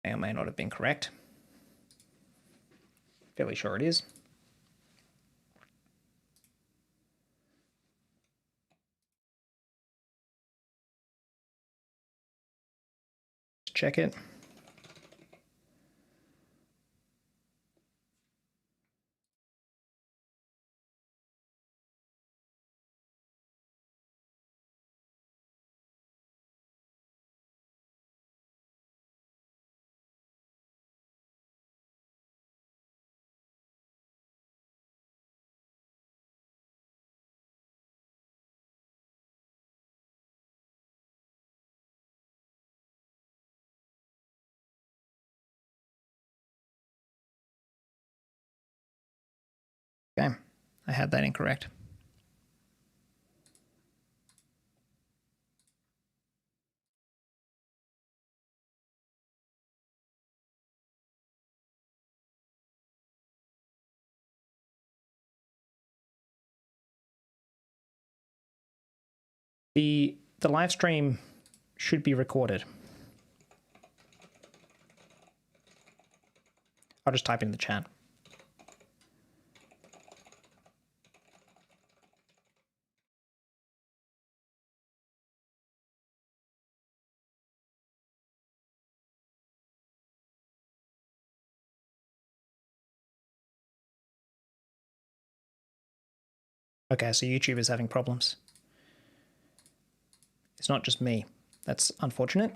May or may not have been correct. Fairly sure it is. Check it. Okay, I had that incorrect. The live stream should be recorded. I'll just type in the chat. Okay, so YouTube is having problems. It's not just me. That's unfortunate.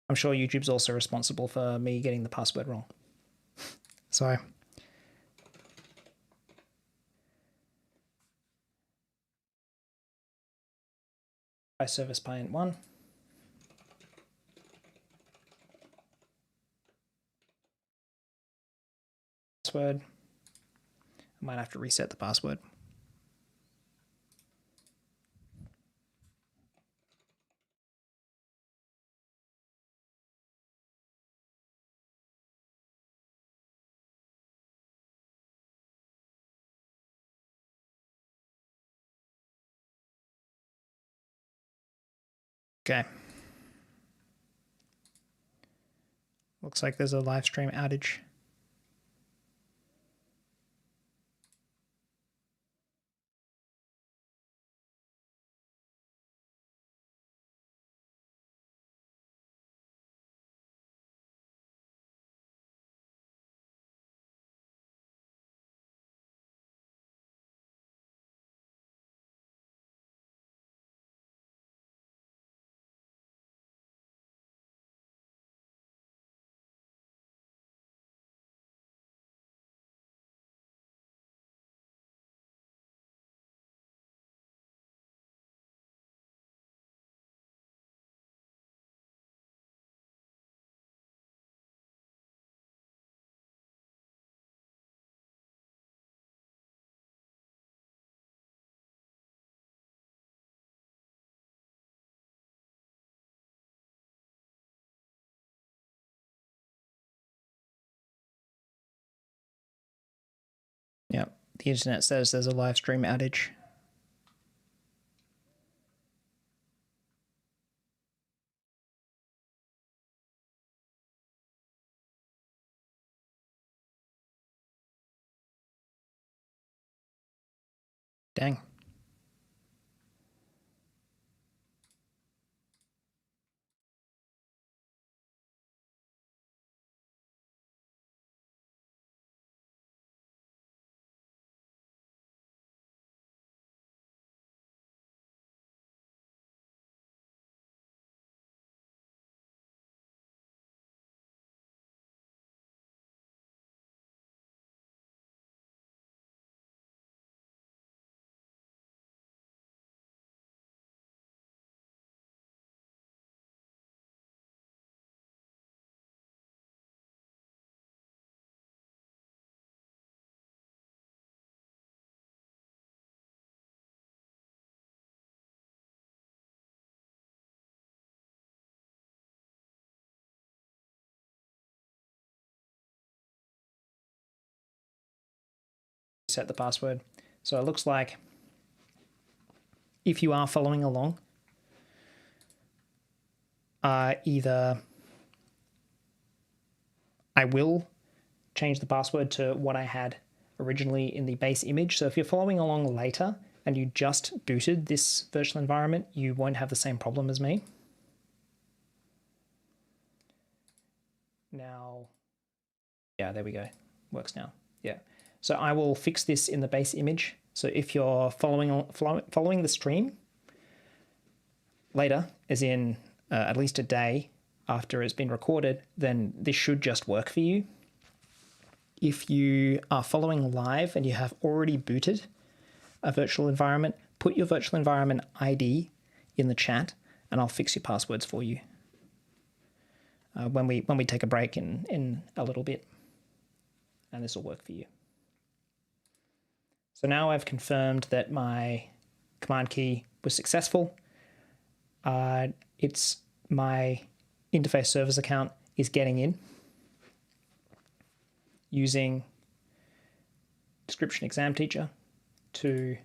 I'm sure YouTube's also responsible for me getting the password wrong. So by service client 1. Password. I might have to reset the password. Okay. Looks like there's a live stream outage. Yeah, the internet says there's a live stream outage. Dang. Set the password. So it looks like if you are following along, either I will change the password to what I had originally in the base image. So if you're following along later and you just booted this virtual environment, you won't have the same problem as me. Now, yeah, there we go. Works now. Yeah. So I will fix this in the base image. So if you're following the stream later, as in at least a day after it's been recorded, then this should just work for you. If you are following live and you have already booted a virtual environment, put your virtual environment ID in the chat and I'll fix your passwords for you. when we take a break in a little bit, and this will work for you. So now I've confirmed that my command key was successful. It's my interface service account is getting in using description exam teacher to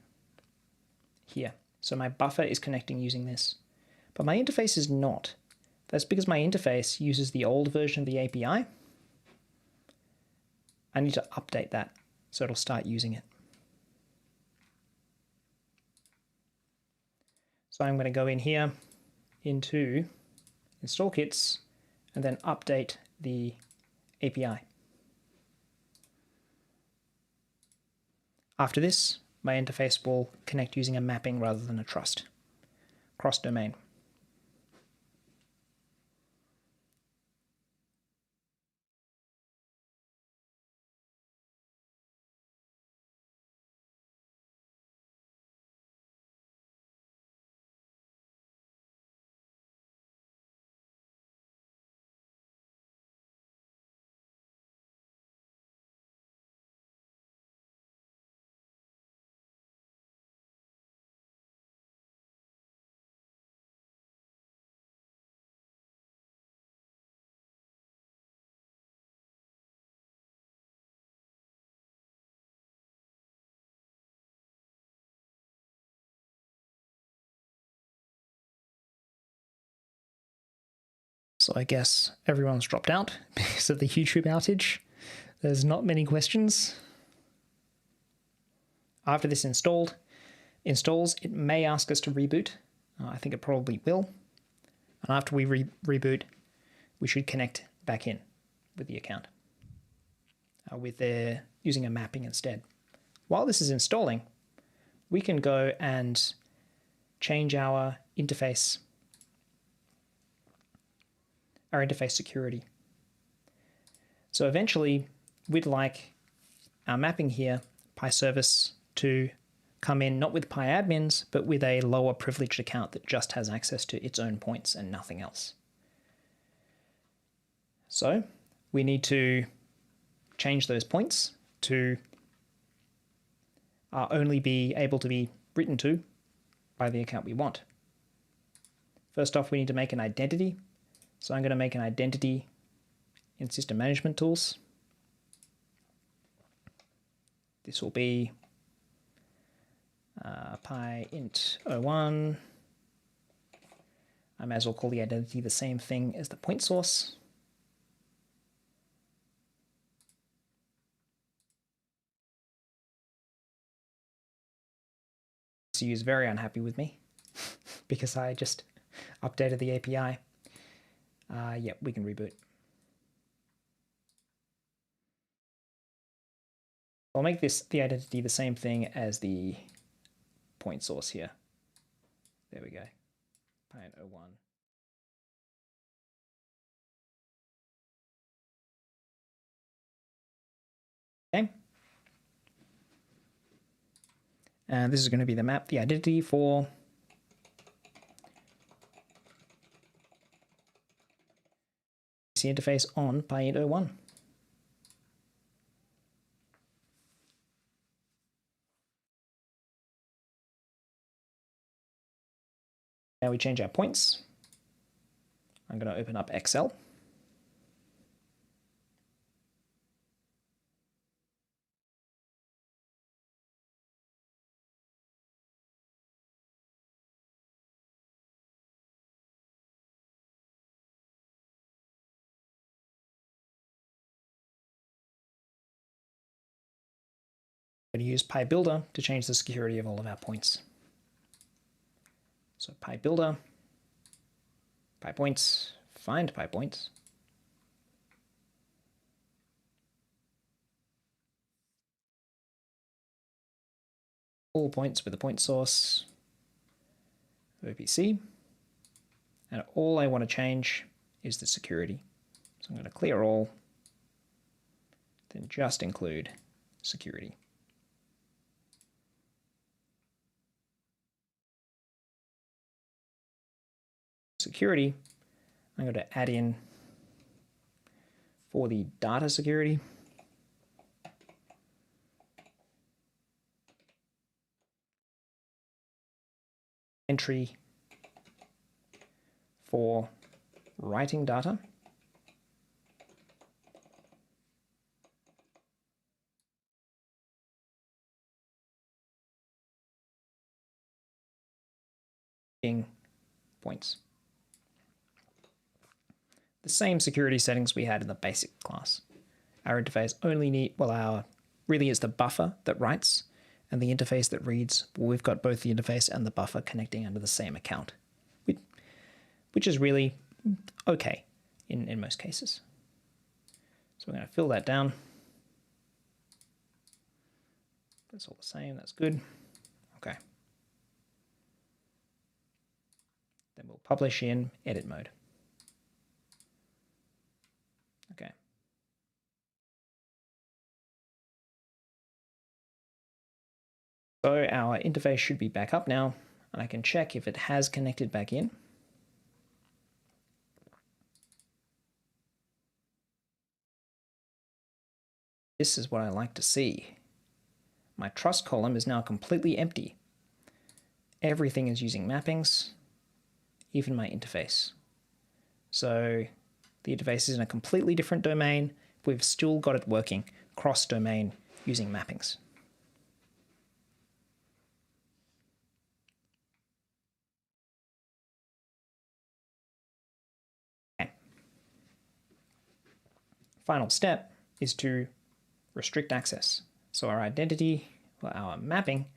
here. So my buffer is connecting using this, but my interface is not. That's because my interface uses the old version of the API. I need to update that so it'll start using it. So I'm going to go in here into install kits and then update the API. After this, my interface will connect using a mapping rather than a trust, cross-domain. So I guess everyone's dropped out because of the YouTube outage. There's not many questions. After this installs, it may ask us to reboot. I think it probably will. And after we reboot, we should connect back in with the account using a mapping instead. While this is installing, we can go and change our interface security. So eventually, we'd like our mapping here, PyService, to come in not with PyAdmins, but with a lower privileged account that just has access to its own points and nothing else. So we need to change those points to only be able to be written to by the account we want. First off, we need to make an identity. So I'm going to make an identity in System Management Tools. This will be pyint01. I may as well call the identity the same thing as the point source. CU is very unhappy with me because I just updated the API. Yep, we can reboot. I'll make the identity the same thing as the point source here. There we go. pyint01. Okay. And this is going to be the identity for the interface on pyint01. Now we change our points. I'm going to open up Excel. I'm going to use PyBuilder to change the security of all of our points. So PyBuilder, PyPoints, find PyPoints. All points with a point source, OPC. And all I want to change is the security. So I'm going to clear all, then just include security. Security, I'm going to add in for the data security. Entry for writing data. Points. The same security settings we had in the basic class. Our interface only need, well, really is the buffer that writes and the interface that reads. Well, we've got both the interface and the buffer connecting under the same account, which is really okay in most cases. So we're going to fill that down. That's all the same, that's good. Okay. Then we'll publish in edit mode. Okay. So our interface should be back up now, and I can check if it has connected back in. This is what I like to see. My trust column is now completely empty. Everything is using mappings, even my interface. So the interface is in a completely different domain. We've still got it working cross-domain using mappings. Okay. Final step is to restrict access. So our identity, well, our mapping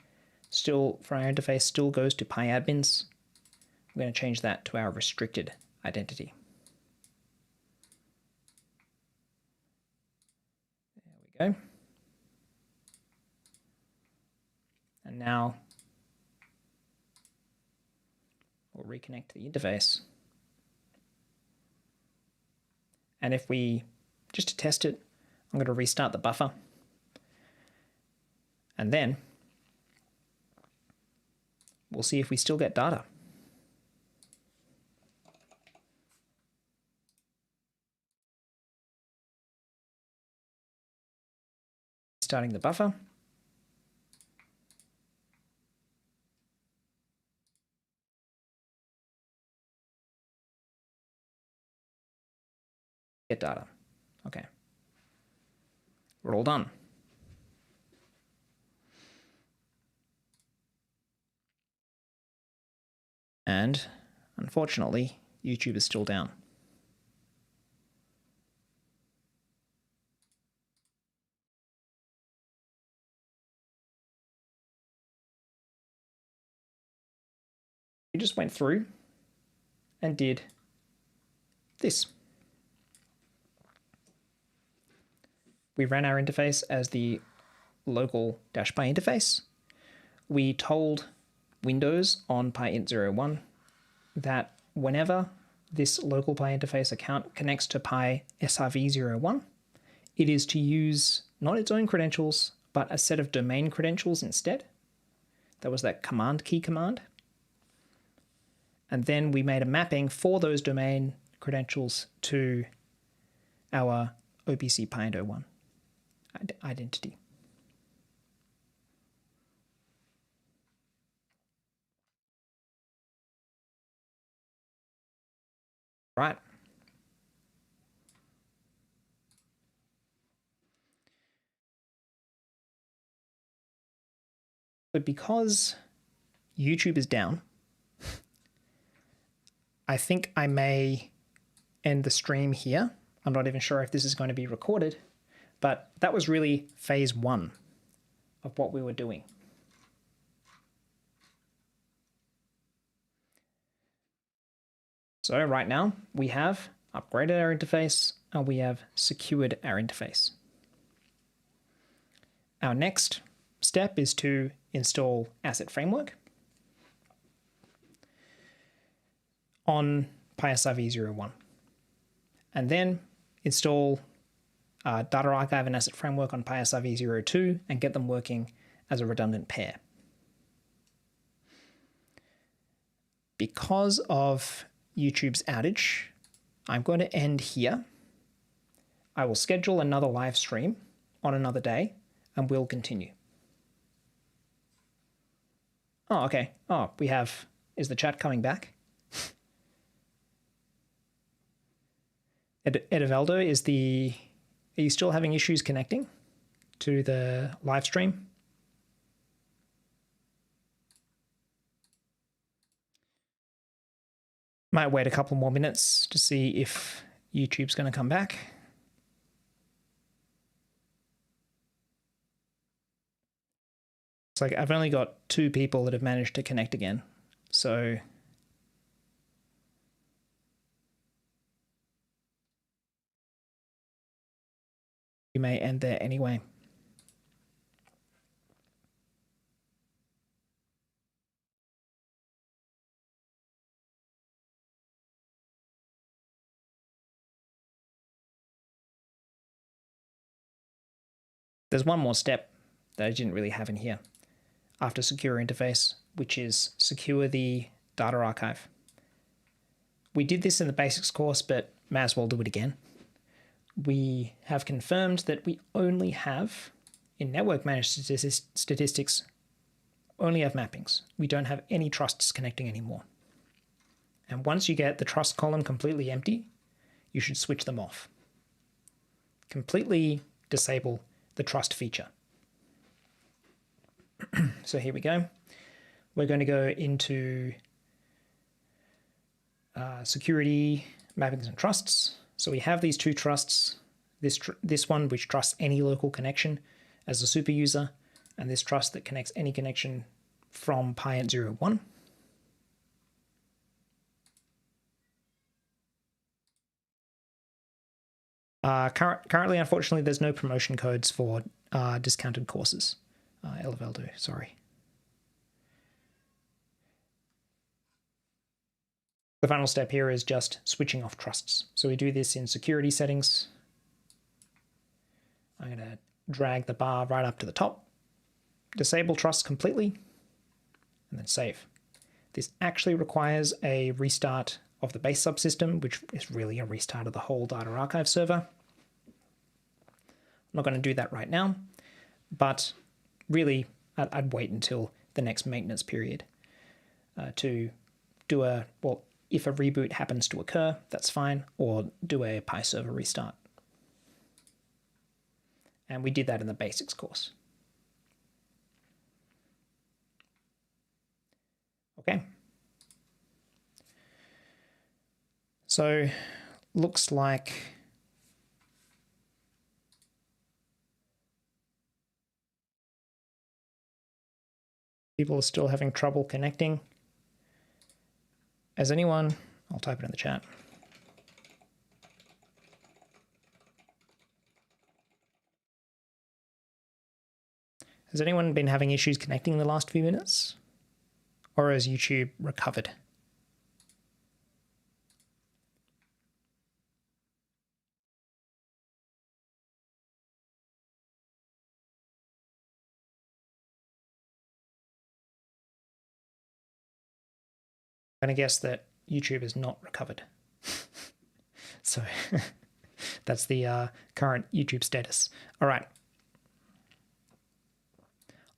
still for our interface still goes to PyAdmins. We're going to change that to our restricted identity. There we go. And now we'll reconnect to the interface. And if we, just to test it, I'm going to restart the buffer. And then we'll see if we still get data. Starting the buffer. Get data. Okay. We're all done. And unfortunately, YouTube is still down. We just went through and did this. We ran our interface as the local -py interface. We told Windows on pyint01 that whenever this local pi interface account connects to pi srv01, it is to use not its own credentials, but a set of domain credentials instead. That was that command key command. And then we made a mapping for those domain credentials to our OPC pyint01 identity. Right. But because YouTube is down, I think I may end the stream here. I'm not even sure if this is going to be recorded, but that was really phase 1 of what we were doing. So right now we have upgraded our interface and we have secured our interface. Our next step is to install Asset Framework on PySRV01 and then install Data Archive and Asset Framework on PySRV02 and get them working as a redundant pair. Because of YouTube's outage, I'm going to end here. I will schedule another live stream on another day and we'll continue. Oh, okay. Oh, is the chat coming back? Edivaldo, are you still having issues connecting to the live stream? Might wait a couple more minutes to see if YouTube's going to come back. It's like I've only got 2 people that have managed to connect again. So we may end there anyway. There's one more step that I didn't really have in here after secure interface, which is secure the data archive. We did this in the basics course, but may as well do it again. We have confirmed that we only have, in network managed statistics, only have mappings. We don't have any trusts connecting anymore. And once you get the trust column completely empty, you should switch them off. Completely disable the trust feature. So here we go. We're going to go into security, mappings and trusts. So we have these 2 trusts, this one which trusts any local connection as a super user, and this trust that connects any connection from Pi 01. Currently, unfortunately, there's no promotion codes for discounted courses. Elevaldo, sorry. The final step here is just switching off trusts. So we do this in security settings. I'm going to drag the bar right up to the top, disable trusts completely, and then save. This actually requires a restart of the base subsystem, which is really a restart of the whole data archive server. I'm not going to do that right now, but really I'd wait until the next maintenance period to do if a reboot happens to occur, that's fine, or do a Pi server restart. And we did that in the basics course. Okay. So looks like people are still having trouble connecting. Has anyone, I'll type it in the chat. Has anyone been having issues connecting in the last few minutes? Or has YouTube recovered? I'm going to guess that YouTube is not recovered. So that's the current YouTube status. All right.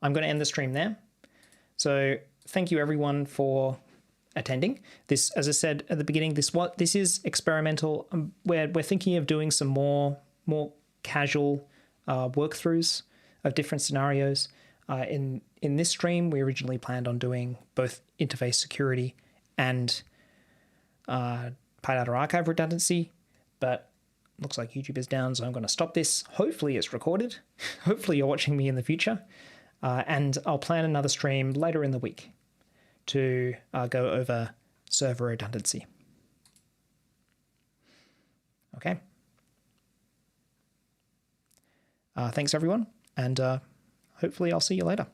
I'm going to end the stream there. So thank you everyone for attending. This, as I said at the beginning, this is experimental. We're thinking of doing some more casual walkthroughs of different scenarios. In this stream, we originally planned on doing both interface security and PyData archive redundancy, but looks like YouTube is down, so I'm going to stop this. Hopefully it's recorded. Hopefully you're watching me in the future. And I'll plan another stream later in the week to go over server redundancy. Okay. Thanks everyone, and hopefully I'll see you later.